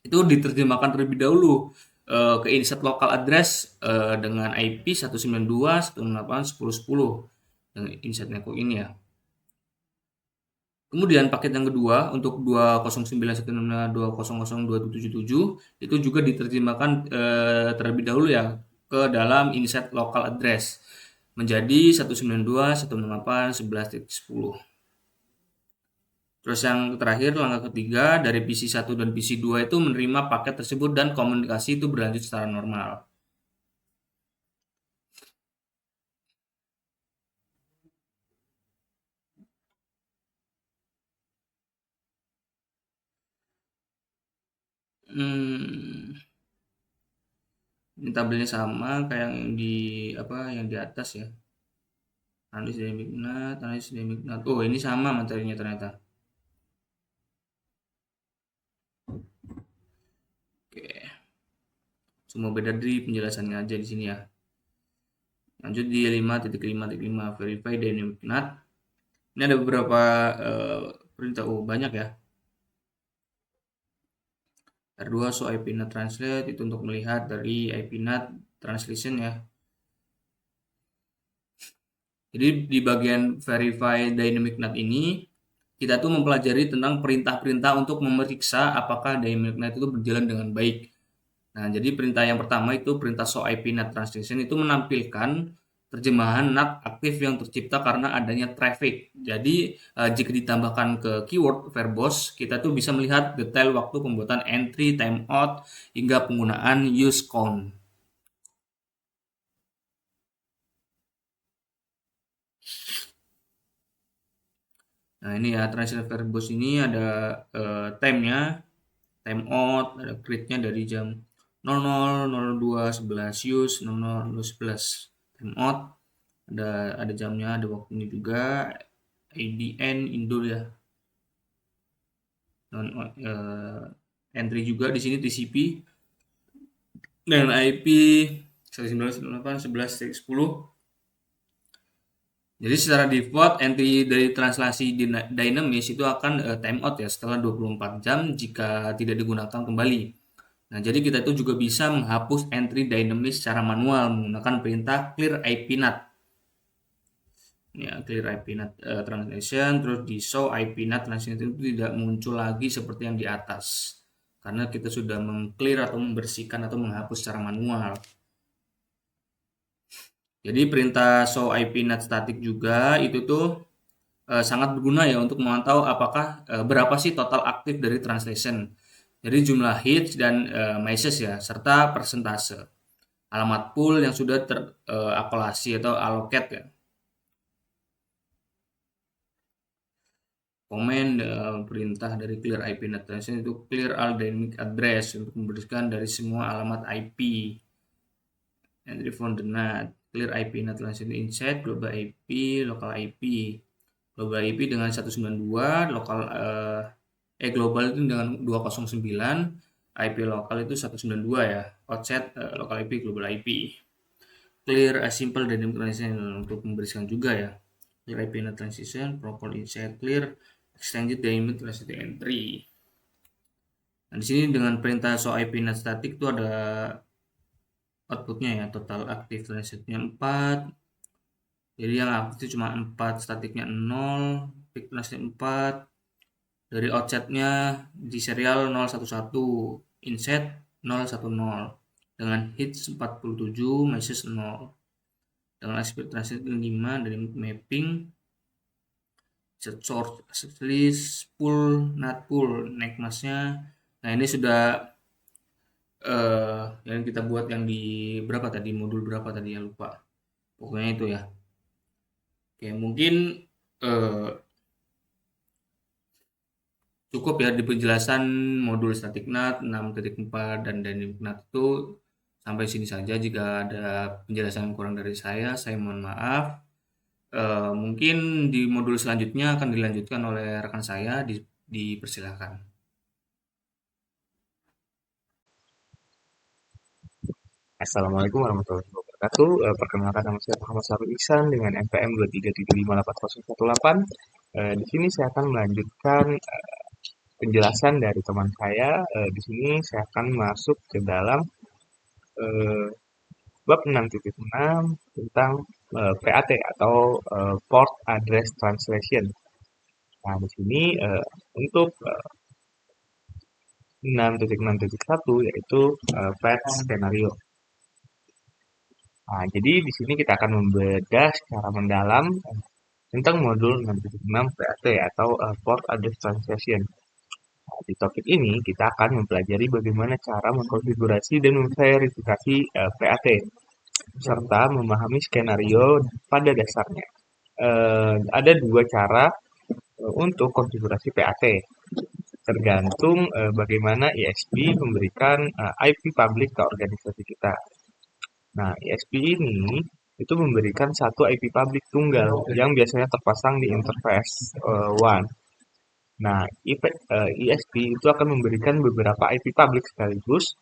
itu diterjemahkan terlebih dahulu ke insert local address dengan IP 192.168.10.10 dengan insert network ini ya. Kemudian paket yang kedua untuk 209.165.200.277 itu juga diterjemahkan terlebih dahulu ya ke dalam inset local address menjadi 192.168.11.10. Terus yang terakhir, langkah ketiga, dari PC1 dan PC2 itu menerima paket tersebut dan komunikasi itu berlanjut secara normal. Ini tabelnya sama kayak yang di atas ya. Analis dynamic NAT. Oh, ini sama materinya ternyata. Oke. Cuma beda di penjelasannya aja di sini ya. Lanjut di 5.5.5 verify dynamic NAT. Ini ada beberapa perintah. Oh, banyak ya. R2 show IP NAT translate itu untuk melihat dari IP NAT translation ya. Jadi di bagian verify dynamic NAT ini kita tuh mempelajari tentang perintah-perintah untuk memeriksa apakah dynamic NAT itu berjalan dengan baik. Nah, jadi perintah yang pertama itu perintah show IP NAT translation itu menampilkan terjemahan NAT aktif yang tercipta karena adanya traffic. Jadi jika ditambahkan ke keyword verbose, kita tuh bisa melihat detail waktu pembuatan entry, timeout, hingga penggunaan use count. Nah, ini ya translation verbose ini ada time-nya, timeout, ada create-nya dari jam 00, 02, 11 use, 00, 11 timeout. Ada jamnya, ada waktunya juga, ADN Indo ya. Entry juga di sini TCP dengan IP 192.11.10. Jadi secara default entry dari translasi dynamis itu akan timeout ya setelah 24 jam jika tidak digunakan kembali. Nah, jadi kita itu juga bisa menghapus entry dynamis secara manual menggunakan perintah clear IP NAT. Ya, clear IP NAT translation, terus di show IP NAT translation itu tidak muncul lagi seperti yang di atas. Karena kita sudah mengclear atau membersihkan atau menghapus secara manual. Jadi perintah show IP NAT static juga itu tuh sangat berguna ya untuk memantau apakah berapa sih total aktif dari translation. Jadi jumlah hits dan messages ya, serta persentase. Alamat pool yang sudah terakulasi atau allocate ya. Komen perintah dari clear IP NAT translation itu clear all dynamic address untuk membersihkan dari semua alamat IP. Entry from the NAT, clear IP NAT translation inside global IP, local IP. Global IP dengan 192, global itu dengan 209, IP lokal itu 192 ya. Outset local IP, global IP. Clear a simple dynamic translation untuk membersihkan juga ya. Clear IP NAT transition, proper inside clear, extended dynamic translation entry. Nah, di sini dengan perintah show IP NAT static itu ada outputnya ya, total aktif translationnya 4. Jadi yang aktif itu cuma 4, statiknya 0, peak translation 4. Dari outsetnya di serial 011, inset 010 dengan hits 47, message 0. Dengan aspect translation 5 dari mapping set source list pool not pool neck masknya. Nah, ini sudah yang kita buat yang di berapa tadi, modul berapa tadi ya, lupa. Pokoknya itu ya. Oke, mungkin cukup ya di penjelasan modul static NAT 6.4 dan dynamic NAT itu sampai sini saja. Jika ada penjelasan yang kurang dari saya mohon maaf. Mungkin di modul selanjutnya akan dilanjutkan oleh rekan saya, dipersilakan. Assalamualaikum warahmatullahi wabarakatuh. Perkenalkan, nama saya Muhammad Sarul Ihsan dengan NPM 23758018. Di sini saya akan melanjutkan penjelasan dari teman saya. Di sini saya akan masuk ke dalam bab 6.6 tentang PAT atau Port Address Translation. Nah, di sini untuk 6.6.1 yaitu PAT skenario. Nah, jadi di sini kita akan membedah secara mendalam tentang modul 6.6 PAT atau Port Address Translation. Nah, di topik ini kita akan mempelajari bagaimana cara mengkonfigurasi dan memverifikasi PAT serta memahami skenario pada dasarnya. Ada dua cara untuk konfigurasi PAT, tergantung bagaimana ISP memberikan IP public ke organisasi kita. Nah, ISP ini itu memberikan satu IP public tunggal yang biasanya terpasang di interface WAN. Nah, ISP itu akan memberikan beberapa IP public sekaligus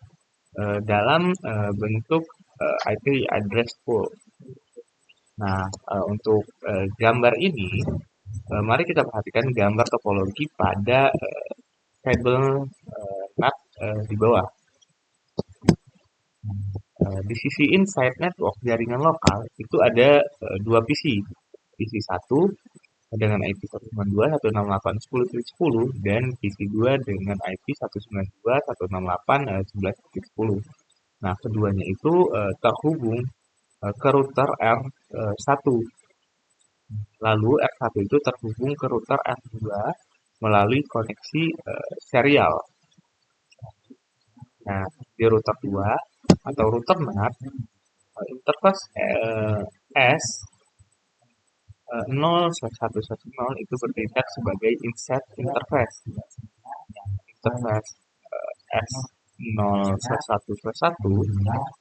dalam bentuk IP address pool. Nah, untuk gambar ini, mari kita perhatikan gambar topologi pada kabel NAT di bawah. Di sisi inside network jaringan lokal itu ada dua PC. PC 1 dengan IP 192.168.10.10 dan PC 2 dengan IP 192.168.11.10. Nah, keduanya itu terhubung ke router R1. Lalu R1 itu terhubung ke router R2 melalui koneksi serial. Nah, di router 2 atau router NAT, interface S 0/110 itu bertindak sebagai inside interface. Interface S 0/1/1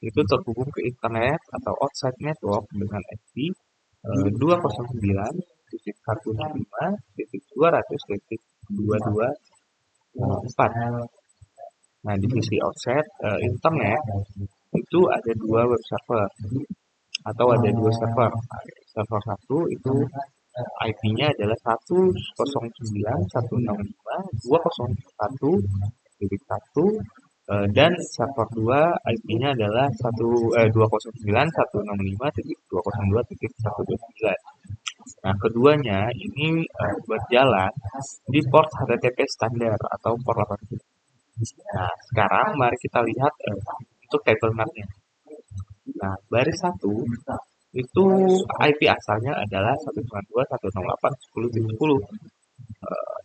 itu terhubung ke internet atau outside network dengan IP 209.165.200.22.4. Nah, di sisi offset internet itu ada dua web server atau ada dua server. Server 1 itu IP-nya adalah 109.165.201.1 dan server 2 IP-nya adalah 209.165.202.129. Nah, keduanya ini berjalan di port HTTP standar atau port 80. Nah, sekarang mari kita lihat untuk kabel NAT-nya. Nah, baris 1 itu IP asalnya adalah 192.168.10.10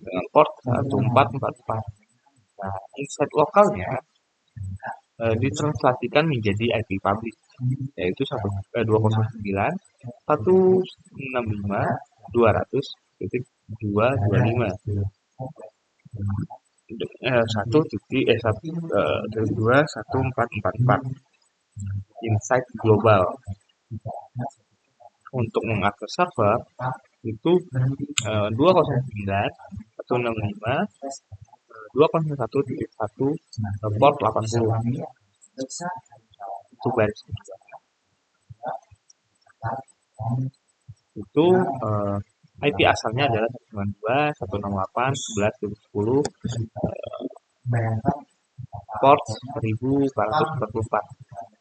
dengan port 1444. Nah, inside lokalnya ditranslasikan menjadi IP public, yaitu 209.165.200.225. 1.2.1.444 inside global. Untuk mengakses server itu 209.165.201.1 port 80 itu baris kedua. Itu IP asalnya adalah 192.168.11.10 port 1444.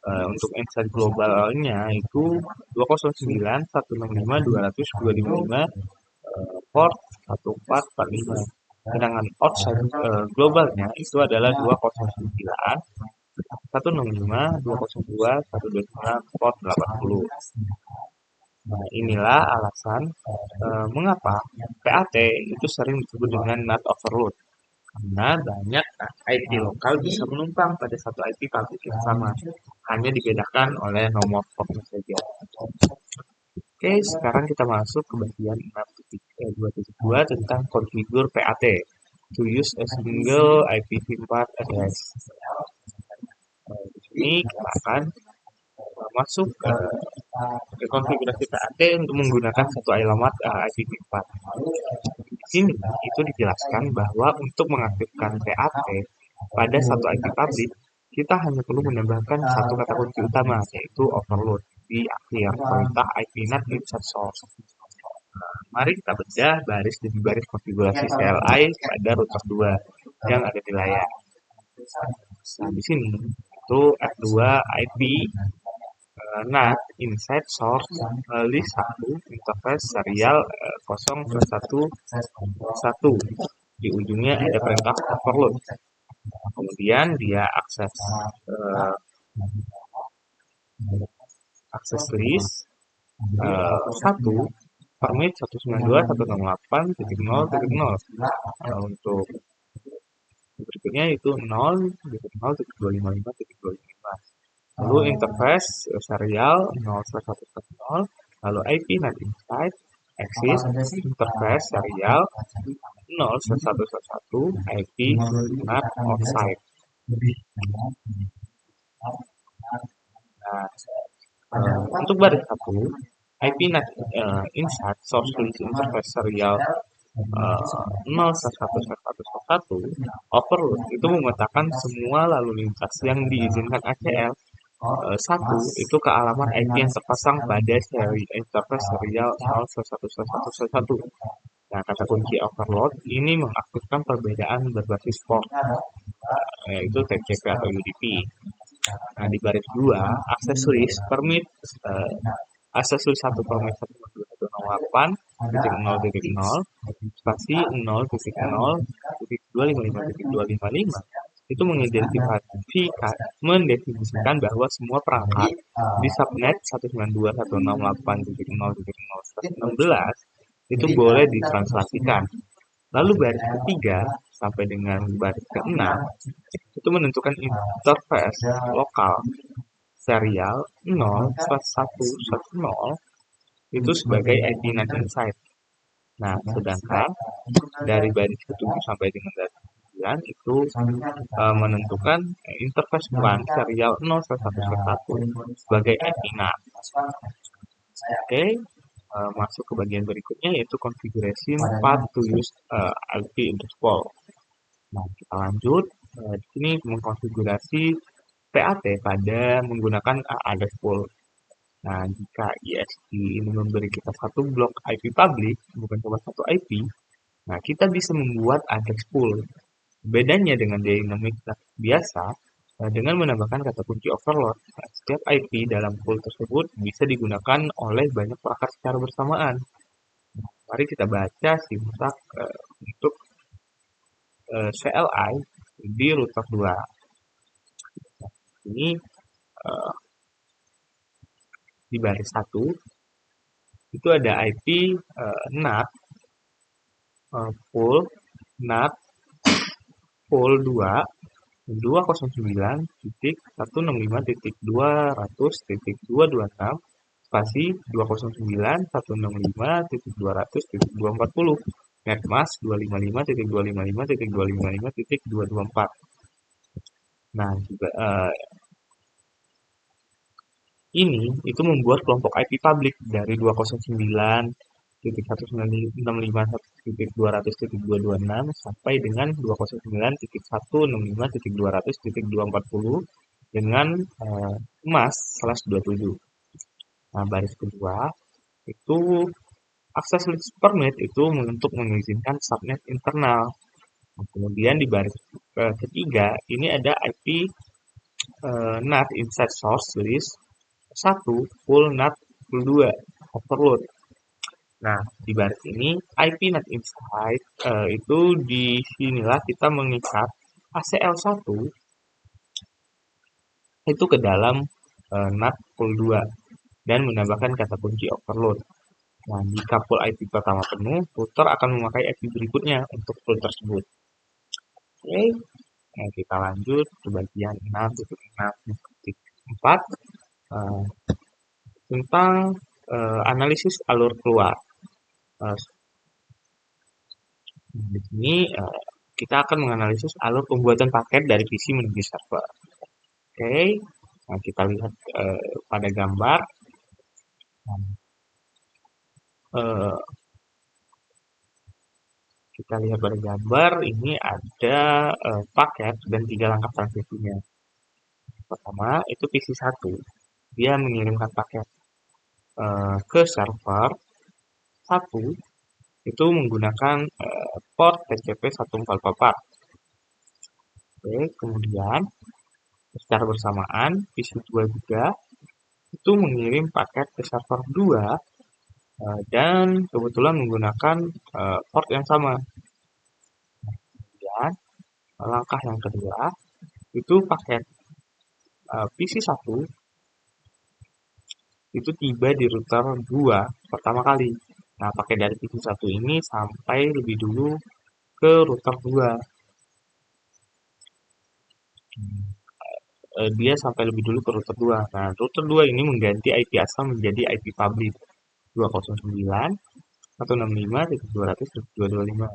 Untuk inside globalnya itu 209.165.200.255 port 1445. Sedangkan outside globalnya itu adalah 209.165.202.129 port 80. Nah, inilah alasan mengapa PAT itu sering disebut dengan NAT overload. Karena banyak IP lokal bisa menumpang pada satu IP public yang sama, hanya dibedakan oleh nomor portnya saja. Oke, sekarang kita masuk ke bagian 6.2.2 tentang configure PAT to use a single IPv4 address. Di sini kita akan masuk ke konfigurasi PAT untuk menggunakan satu alamat IPv4. Di sini itu dijelaskan bahwa untuk mengaktifkan PAT pada satu IP public, kita hanya perlu menambahkan satu kata kunci utama, yaitu overload di akhir perintah IPNAT insert source. Nah, mari kita bedah baris demi baris konfigurasi CLI pada router 2 yang ada di layar. Nah, di sini itu F2 IP NAT inside source list 1 interface serial 0/1/1. Di ujungnya ada perintah overload. Kemudian dia akses access list 1 permit 192.168.0.0. Untuk berikutnya itu 0.0.255.255. Lalu interface serial 0/110, lalu IP NAT inside, access interface serial 0/111, IP NAT outside. Nah, untuk baris 1, IP NAT inside source list interface serial 0/111 overload itu memetakan semua lalu lintas yang diizinkan ACL 1 itu ke alamat IP yang terpasang pada seri interface serial 0/111. Nah, kata kunci overload ini mengaktifkan perbedaan berbasis port, yaitu TCP atau UDP. Nah, di baris 2, access list permit access list 1 permit 192.168.0.0 spasi 0.0.255.255 itu mendefinisikan bahwa semua perangkat di subnet 192.168.0.0/16 itu boleh ditranslasikan. Lalu baris ketiga sampai dengan baris ke-6 itu menentukan interface lokal serial 0/110 itu sebagai IP NAT inside. Nah, sedangkan dari baris ke-7 sampai dengan baris ke-9 itu menentukan interface WAN serial 0/111 sebagai IP NAT. Oke, masuk ke bagian berikutnya yaitu configuration path to use IP interval. Nah, kita lanjut. Di sini mengkonfigurasi PAT pada menggunakan address pool. Nah, jika ISP ini memberi kita satu blok IP public, bukan cuma satu IP, nah kita bisa membuat address pool. Bedanya dengan dynamic NAT biasa, dengan menambahkan kata kunci overload, setiap IP dalam pool tersebut bisa digunakan oleh banyak perangkat secara bersamaan. Nah, mari kita baca sintak untuk CLI di router 2. Nah, ini di baris 1 itu ada IP NAT pool NAT pool 2.169.165.200.226 spasi 209.165.200.240 netmask 255.255.255.224. Nah, juga ini itu membuat kelompok IP public dari 209.165.200.226 sampai dengan 209.165.200.240 dengan emas/27. Nah, baris kedua itu access list permit itu untuk mengizinkan subnet internal. Nah, kemudian di baris ketiga ini ada IP NAT inside source list 1 full NAT full 2 overload. Nah, di baris ini IP NAT inside itu di sinilah kita mengikat ACL1 itu ke dalam NAT full 2 dan menambahkan kata kunci overload. Nah, jika pool IP pertama penuh, router akan memakai IP berikutnya untuk pool tersebut. Oke, nah, kita lanjut ke bagian 6.6.4 tentang analisis alur keluar. Di sini kita akan menganalisis alur pembuatan paket dari PC menuju server. Oke, nah kita lihat pada gambar. Kita lihat pada gambar ini ada paket dan 3 langkah transisinya. Pertama itu PC1, dia mengirimkan paket ke server 1 itu menggunakan port TCP 1444. Oke, kemudian secara bersamaan PC2 juga itu mengirim paket ke server 2 dan kebetulan menggunakan port yang sama. Kemudian langkah yang kedua itu paket PC1 itu tiba di router 2 pertama kali. Nah, pakai dari PC 1 ini sampai lebih dulu ke router 2. Dia sampai lebih dulu ke router 2. Nah, router 2 ini mengganti IP asal menjadi IP public 209.165.200.225.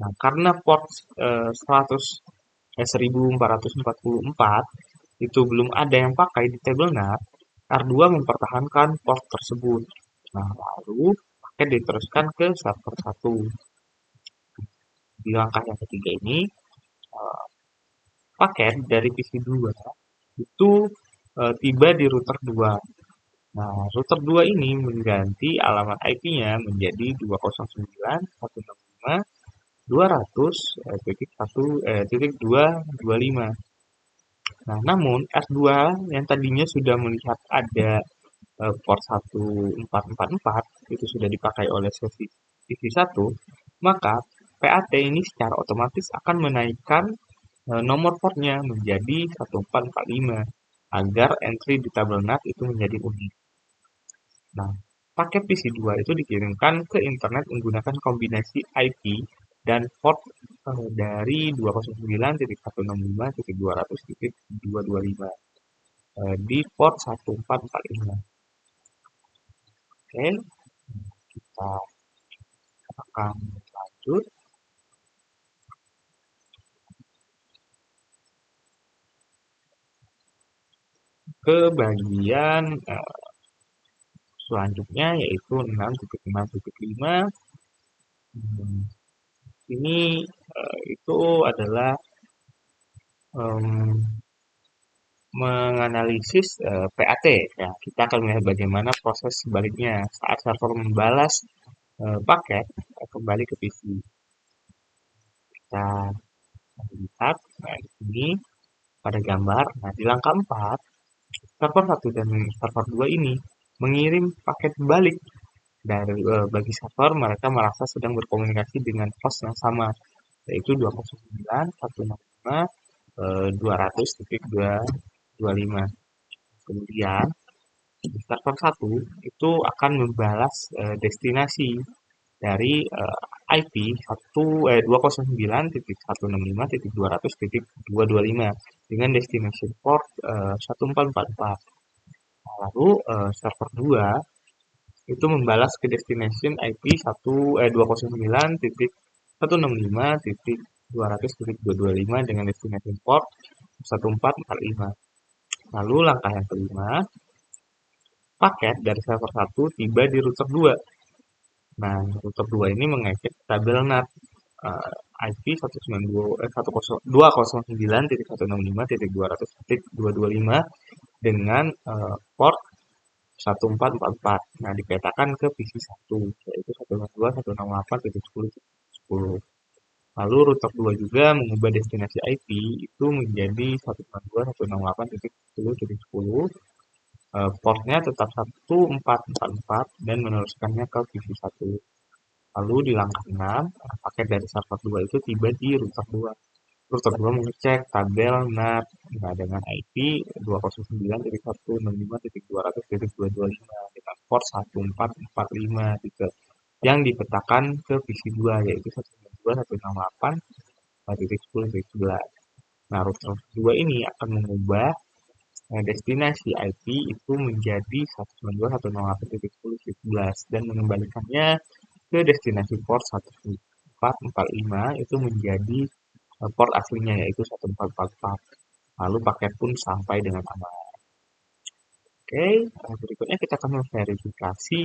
Nah, karena port 1444 itu belum ada yang pakai di tablenet, R2 mempertahankan port tersebut. Nah, lalu paket diteruskan ke server 1. Di langkah yang ketiga ini, paket dari PC 2 itu tiba di router 2. Nah, router 2 ini mengganti alamat IP-nya menjadi 209.165.200.1.225. Nah, namun R2 yang tadinya sudah melihat ada port 1444 itu sudah dipakai oleh sesi PC 1, maka PAT ini secara otomatis akan menaikkan nomor portnya menjadi 1445 agar entry di tablenet itu menjadi unik. Nah, paket PC2 itu dikirimkan ke internet menggunakan kombinasi IP dan port dari 209.165.200.225 di port 1445. Oke, kita akan lanjut ke bagian selanjutnya, yaitu 6.6.5. Ini itu adalah menganalisis PAT. Ya, kita akan melihat bagaimana proses sebaliknya saat server membalas paket kembali ke PC. Kita lihat di sini pada gambar. Nah, di langkah 4, server 1 dan server 2 ini mengirim paket balik dari bagi server mereka merasa sedang berkomunikasi dengan host yang sama, yaitu 209.165.200.225. Kemudian di server 1 itu akan membalas destinasi dari IP 209.165.200.225 dengan destination port 1444. Nah, lalu server 2 itu membalas ke destination IP 209.165.200.225 dengan destination port 1445. Lalu langkah yang kelima, paket dari server 1 tiba di router 2. Nah, router 2 ini mengecek tabelnet IP 209.165.200.225 dengan port 1444. Nah, dipetakan ke PC 1, yaitu 192.168.10.10. Lalu router 2 juga mengubah destinasi IP itu menjadi 192.168.10.10. Portnya tetap 1444 dan meneruskannya ke PC 1. Lalu di langkah 6, paket dari server 2 itu tiba di router 2. Router 2 mengecek tabel NAT dengan IP 209.165.200.225 dengan port 1445 gitu, yang dipetakan ke PC 2, yaitu 192.168.10.11. Nah, router 2 ini akan mengubah destinasi IP itu menjadi 192.168.10.11 dan mengembalikannya ke destinasi port 1445 itu menjadi port aslinya, yaitu 1444. Lalu paket pun sampai dengan aman. Oke, berikutnya kita akan memverifikasi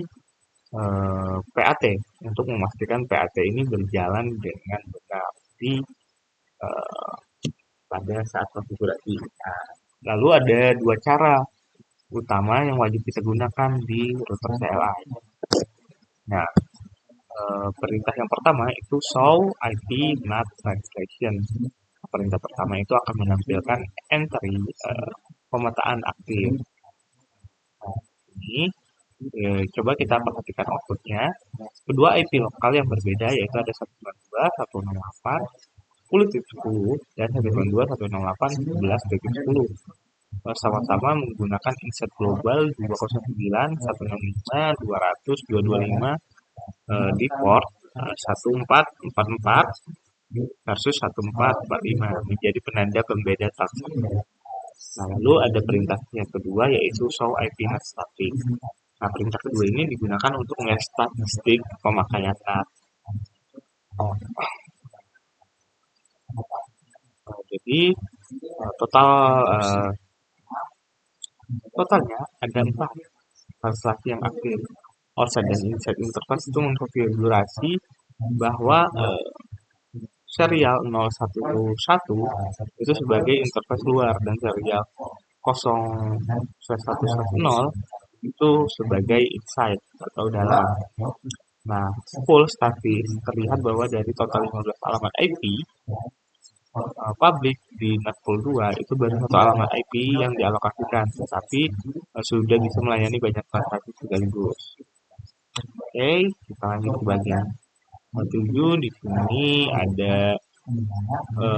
PAT untuk memastikan PAT ini berjalan dengan benar di pada saat konfigurasi. Nah, lalu ada dua cara utama yang wajib kita gunakan di router CLI. Nah, perintah yang pertama itu show IP NAT translation. Perintah pertama itu akan menampilkan entry pemetaan aktif. Nah, ini coba kita perhatikan outputnya. Kedua IP lokal yang berbeda yaitu ada 192.168.10.10 dan 192.168.11.10. sama-sama menggunakan inset global 209, 165, 200, 225 di port 1444 versus 1445 menjadi penanda pembeda transaksi. Nah, lalu ada perintah yang kedua yaitu show IP NAT static. Nah, perintah kedua ini digunakan untuk melihat statistik pemakaian NAT. Jadi totalnya ada 4 transaksi yang aktif. Offset dan inside interface itu mengkonfigurasi bahwa serial 011 itu sebagai interface luar dan serial 0/110 itu sebagai inside atau dalam. Nah, full statis terlihat bahwa dari total 15 alamat IP publik di NAT pool 2 itu baru 1 alamat IP yang dialokasikan, tetapi sudah bisa melayani banyak transaksi sekaligus. Oke, kita lanjut ke bagian 7. Di sini ada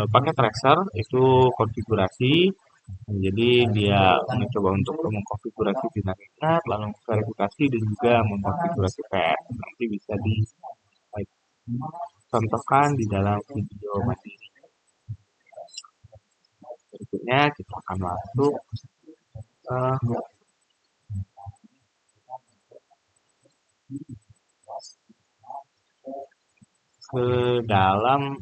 paket tracer itu konfigurasi. Jadi dia mencoba untuk mengkonfigurasi dynamic NAT, lalu verifikasi dan juga mengkonfigurasi path. Nanti bisa dicontohkan di dalam video mandiri. Berikutnya kita akan masuk ke dalam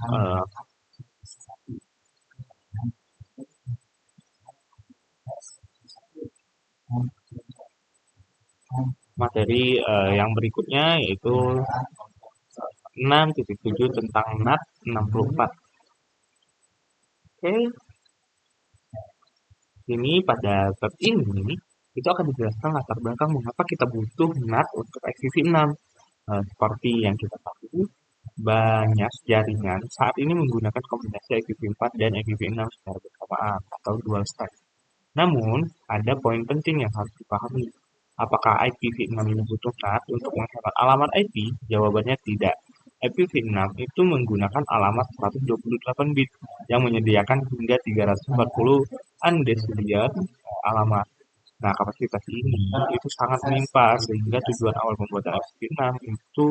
materi yang berikutnya yaitu 6.7 tentang NAT 64. Oke. Ini pada bab ini itu akan dijelaskan latar belakang mengapa kita butuh NAT untuk IPv6. Seperti yang kita tahu, banyak jaringan saat ini menggunakan kombinasi IPv4 dan IPv6 secara bersamaan atau dual stack. Namun, ada poin penting yang harus dipahami. Apakah IPv6 ini butuh NAT untuk menghemat alamat IP? Jawabannya tidak. IPv6 itu menggunakan alamat 128 bit yang menyediakan hingga 340 undesirable alamat. Nah, kapasitas ini itu sangat menimpa sehingga tujuan awal pembuatan IPv6 itu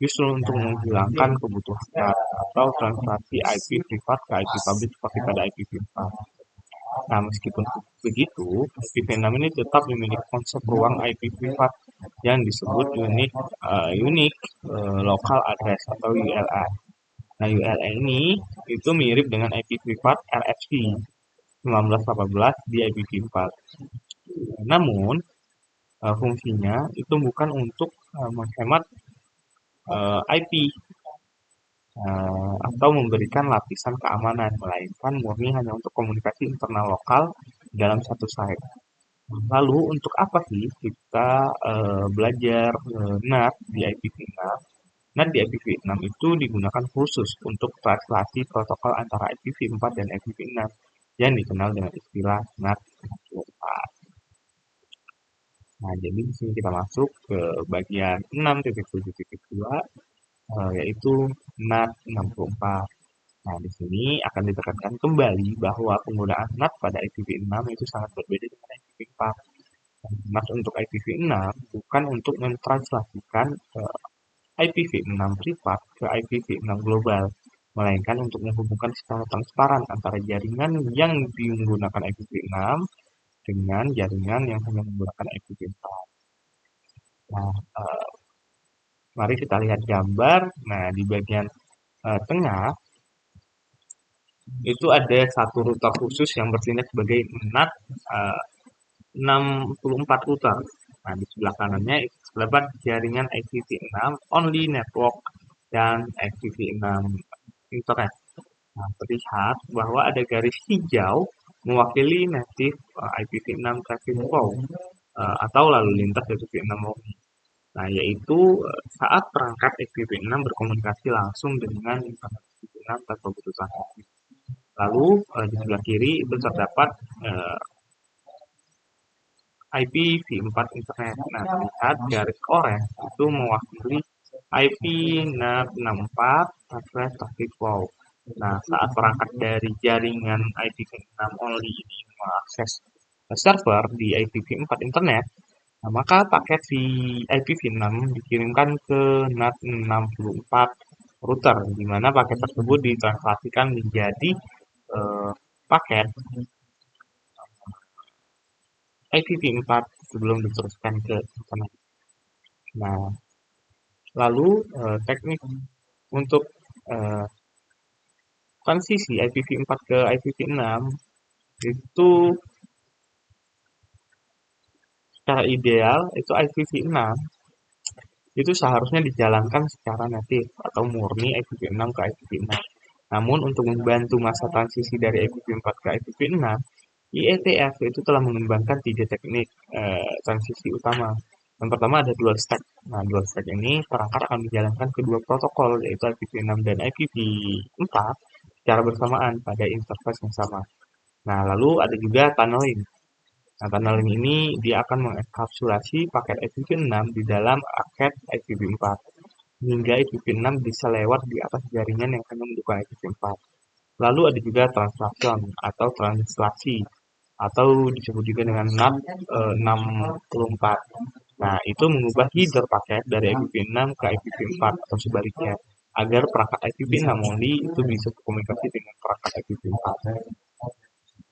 justru untuk menghilangkan kebutuhan NAT atau transaksi IP privat ke IP public seperti pada IPv4. Nah, meskipun begitu, IPv6 ini tetap memiliki konsep ruang IP privat yang disebut unique local address atau ULA. Nah, ULA ini itu mirip dengan IP privat RFC 1918 di IPv4. Namun, fungsinya itu bukan untuk menghemat IP atau memberikan lapisan keamanan, melainkan murni hanya untuk komunikasi internal lokal dalam satu site. Lalu untuk apa sih kita belajar NAT di IPv6? NAT di IPv6 itu digunakan khusus untuk translasi protokol antara IPv4 dan IPv6 yang dikenal dengan istilah NAT 64. Nah, jadi di sini kita masuk ke bagian 6.7.2 yaitu NAT 64. Nah, di sini akan ditekankan kembali bahwa penggunaan NAT pada IPv6 itu sangat berbeda dengan IPv4. NAT untuk IPv6 bukan untuk mentranslasikan IPv6 privat ke IPv6 global, melainkan untuk menghubungkan secara transparan antara jaringan yang menggunakan IPv6 dengan jaringan yang hanya menggunakan IPv4. Nah, mari kita lihat gambar. Nah, di bagian tengah itu ada satu router khusus yang bertindak sebagai NAT 64 router. Nah, di sebelah kanannya itu terdapat jaringan IPv6 only network dan IPv6 internet. Nah, terlihat bahwa ada garis hijau mewakili native IPv6 traffic flow atau lalu lintas IPv6 murni. Nah, yaitu saat perangkat IPv6 berkomunikasi langsung dengan internet IPv6 tanpa butuh transaksi. Lalu di sebelah kiri itu terdapat IPv4 internet. Nah, terlihat garis orange itu mewakili IP NAT 64 traffic flow. Nah, saat perangkat dari jaringan IPv6 only ini mengakses server di IPv4 internet, nah, maka paket si IPv6 dikirimkan ke NAT64 router, di mana paket tersebut ditranslasikan menjadi paket IPv4 sebelum diteruskan ke internet. Nah, lalu teknik untuk transisi IPv4 ke IPv6 itu secara ideal itu IPv6 itu seharusnya dijalankan secara natif atau murni IPv6 ke IPv6. Namun untuk membantu masa transisi dari IPv4 ke IPv6, IETF itu telah mengembangkan 3 teknik transisi utama. Yang pertama ada dual stack. Nah, dual stack ini perangkat akan menjalankan kedua protokol yaitu IPv6 dan IPv4 secara bersamaan pada interface yang sama. Nah, lalu ada juga tunneling. Nah, tunneling ini dia akan mengenkapsulasi paket IPv6 di dalam paket IPv4 hingga IPv6 bisa lewat di atas jaringan yang hanya mendukung IPv4. Lalu ada juga translation atau translasi atau disebut juga dengan NAT64. Nah, itu mengubah header paket dari IPv6 ke IPv4 atau sebaliknya agar perangkat IPv6 only itu bisa berkomunikasi dengan perangkat IPv4.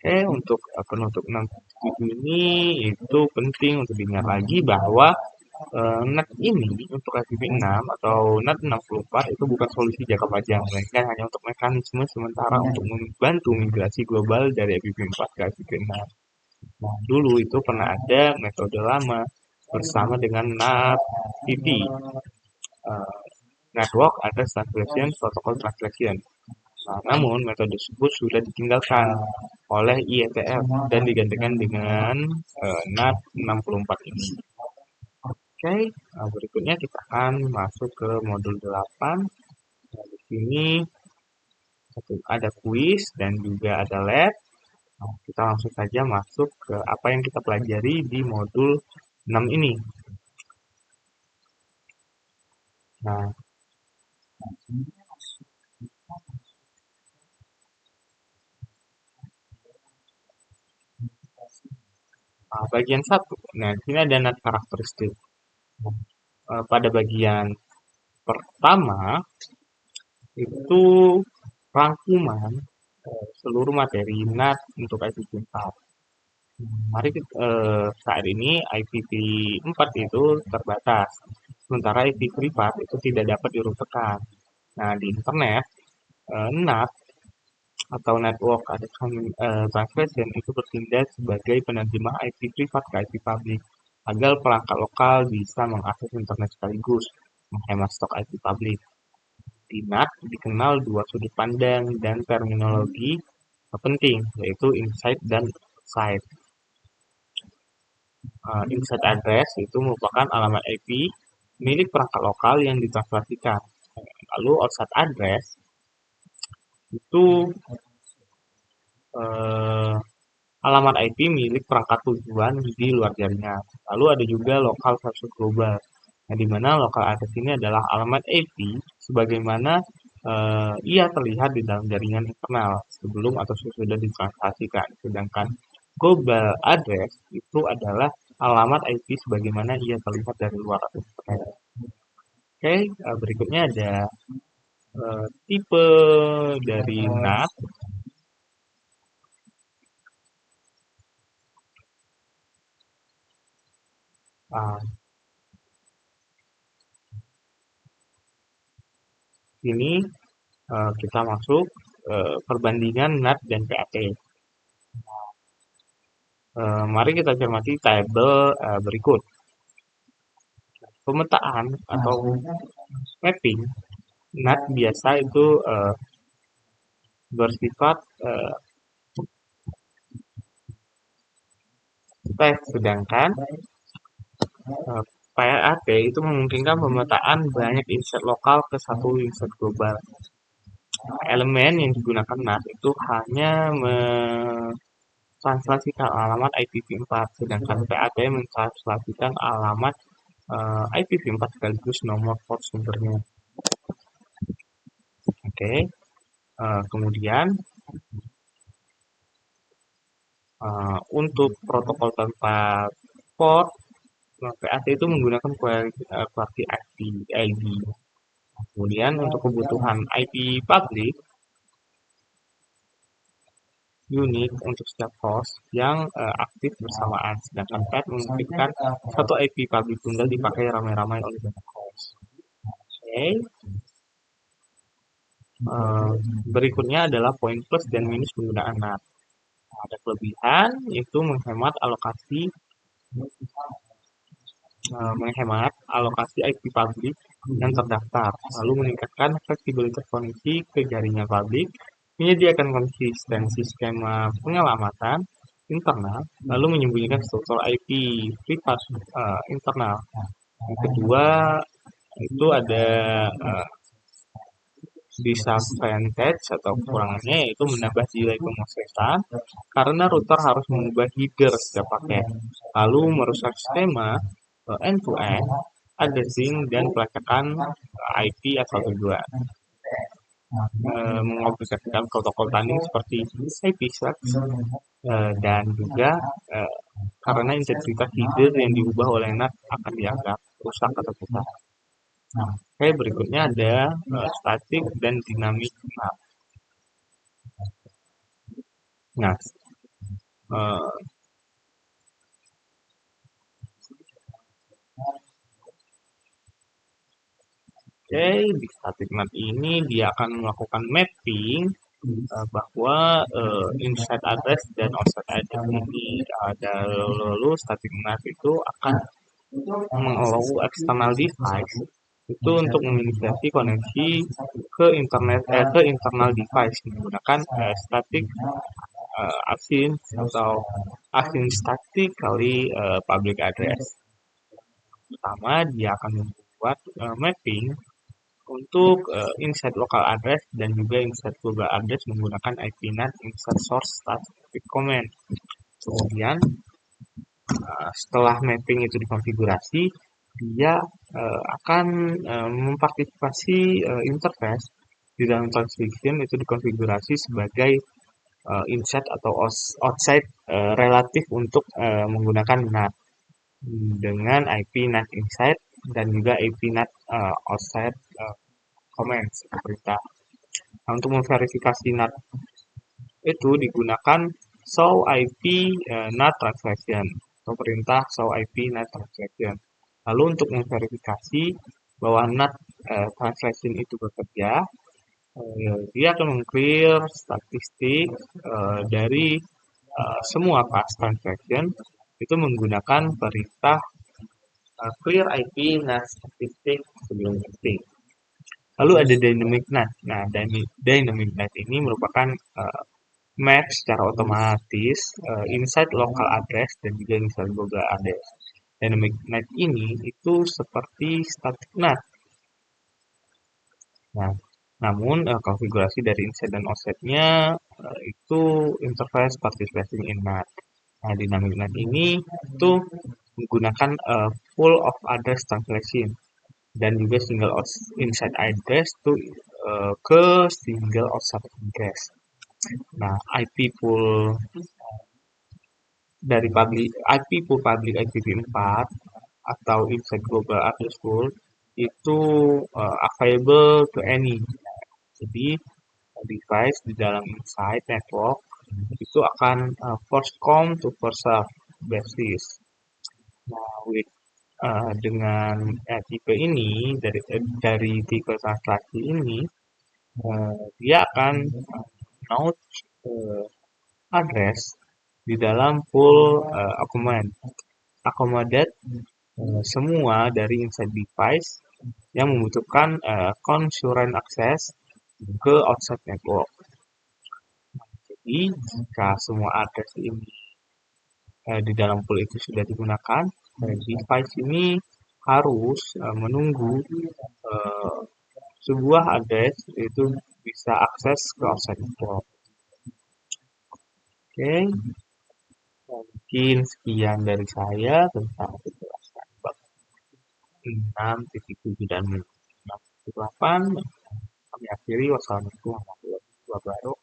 Oke, untuk penutup 6.7 ini itu penting untuk diingat lagi bahwa NAT ini untuk IPv6 atau NAT64 itu bukan solusi jangka panjang, melainkan hanya untuk mekanisme sementara untuk membantu migrasi global dari IPv4 ke IPv6. Nah, dulu itu pernah ada metode lama bersama dengan NAT-TT, Network Address Translation Protocol Translation. Nah, namun metode tersebut sudah ditinggalkan oleh IETF dan digantikan dengan NAT64 ini. Oke, berikutnya kita akan masuk ke modul 8. Nah, di sini ada kuis dan juga ada lab. Nah, kita langsung saja masuk ke apa yang kita pelajari di modul 6 ini. Nah, bagian 1. Nah, di sini ada NAT karakteristik. Pada bagian pertama itu rangkuman seluruh materi NAT untuk IPv4. Mari saat ini IPv4 itu terbatas, sementara IPv4 itu tidak dapat dirutekan. Nah, di internet NAT atau Network Address Translation itu bertindak sebagai penerjemah IP privat ke IP public agar perangkat lokal bisa mengakses internet sekaligus, menghemat stok IP public. Di NAT dikenal dua sudut pandang dan terminologi penting, yaitu inside dan outside. Inside address itu merupakan alamat IP milik perangkat lokal yang ditranslasikan. Lalu outside address itu alamat IP milik perangkat tujuan di luar jaringan. Lalu ada juga local versus global. Nah, di mana local address ini adalah alamat IP sebagaimana ia terlihat di dalam jaringan internal sebelum atau sesudah ditranslasikan. Sedangkan global address itu adalah alamat IP sebagaimana ia terlihat dari luar atau internet. Oke, berikutnya ada tipe dari NAT. Ini kita masuk perbandingan NAT dan PAT. Mari kita cermati tabel berikut. Pemetaan atau mapping NAT biasa itu bersifat teks, sedangkan PAT itu memungkinkan pemetaan banyak insert lokal ke satu insert global. Elemen yang digunakan NAT itu hanya mentranslasikan alamat IPv4, sedangkan PAT mentranslasikan alamat IPv4 sekaligus nomor port sumbernya. Oke, kemudian Untuk protokol tanpa port, PAT itu menggunakan QWERTY ID. Kemudian untuk kebutuhan IP public, unik untuk setiap host yang aktif bersamaan, sedangkan PAT memungkinkan satu IP public tunggal dipakai ramai-ramai oleh banyak host. Oke. Berikutnya adalah poin plus dan minus penggunaan NAT. Ada kelebihan, yaitu menghemat alokasi IP publik yang terdaftar, lalu meningkatkan fleksibilitas koneksi ke jaringan publik, menyediakan konsistensi skema penyelamatan internal, lalu menyembunyikan struktur IP privat internal. Yang kedua, itu ada disadvantage atau kekurangannya, yaitu menambah delay pemrosesan karena router harus mengubah header setiap paket, lalu merusak skema end-to-end, addressing, dan pelacakan IP asal tujuan. Mengaplikasikan protokol tunneling seperti IPsec dan juga karena integritas header yang diubah oleh NAT akan dianggap rusak atau rusak. Oke, berikutnya ada static dan dynamic NAT. Nah, oke, di static NAT ini dia akan melakukan mapping bahwa inside address dan outside address ini ada, lalu static NAT itu akan mengallow external device itu untuk menginisiasi koneksi ke internal device menggunakan static async atau async static kali public address. Pertama, dia akan membuat mapping untuk inside local address dan juga inside global address menggunakan IPNAT inside source static command. Kemudian setelah mapping itu dikonfigurasi, dia akan mempartisipasi interface di dalam translation itu dikonfigurasi sebagai inside atau outside relatif untuk menggunakan NAT dengan IP NAT inside dan juga IP NAT outside comments perintah. Nah, untuk memverifikasi NAT itu digunakan show IP NAT translation atau perintah show IP NAT translation. Lalu untuk memverifikasi bahwa NAT translation itu bekerja, dia akan meng-clear statistik dari semua past transaction itu menggunakan perintah clear IP NAT statistik sebelum ketik. Lalu ada dynamic NAT. Nah, dynamic NAT ini merupakan map secara otomatis inside local address dan juga inside global address. Dynamic NAT ini itu seperti static NAT. Nah, namun konfigurasi dari inside dan offsetnya itu interface participating in NAT. Nah, dynamic NAT ini itu menggunakan full of address translation dan juga single inside address to ke single outside address. Nah, IP pool dari IP pool public IPv4 atau inside global address pool itu available to any. Jadi device di dalam inside network itu akan first come to first serve basis. Nah, dengan tipe ini dari tipe transaksi ini dia akan node address di dalam pool accommodate semua dari inside device yang membutuhkan concurrent access ke outside network. Jadi jika semua address ini di dalam pool itu sudah digunakan, device ini harus menunggu sebuah address itu bisa akses ke outside network. Oke, mungkin sekian dari saya tentang penjelasan bab 6.7 dan 6.8. Kami akhiri. Wassalamualaikum warahmatullahi wabarakatuh.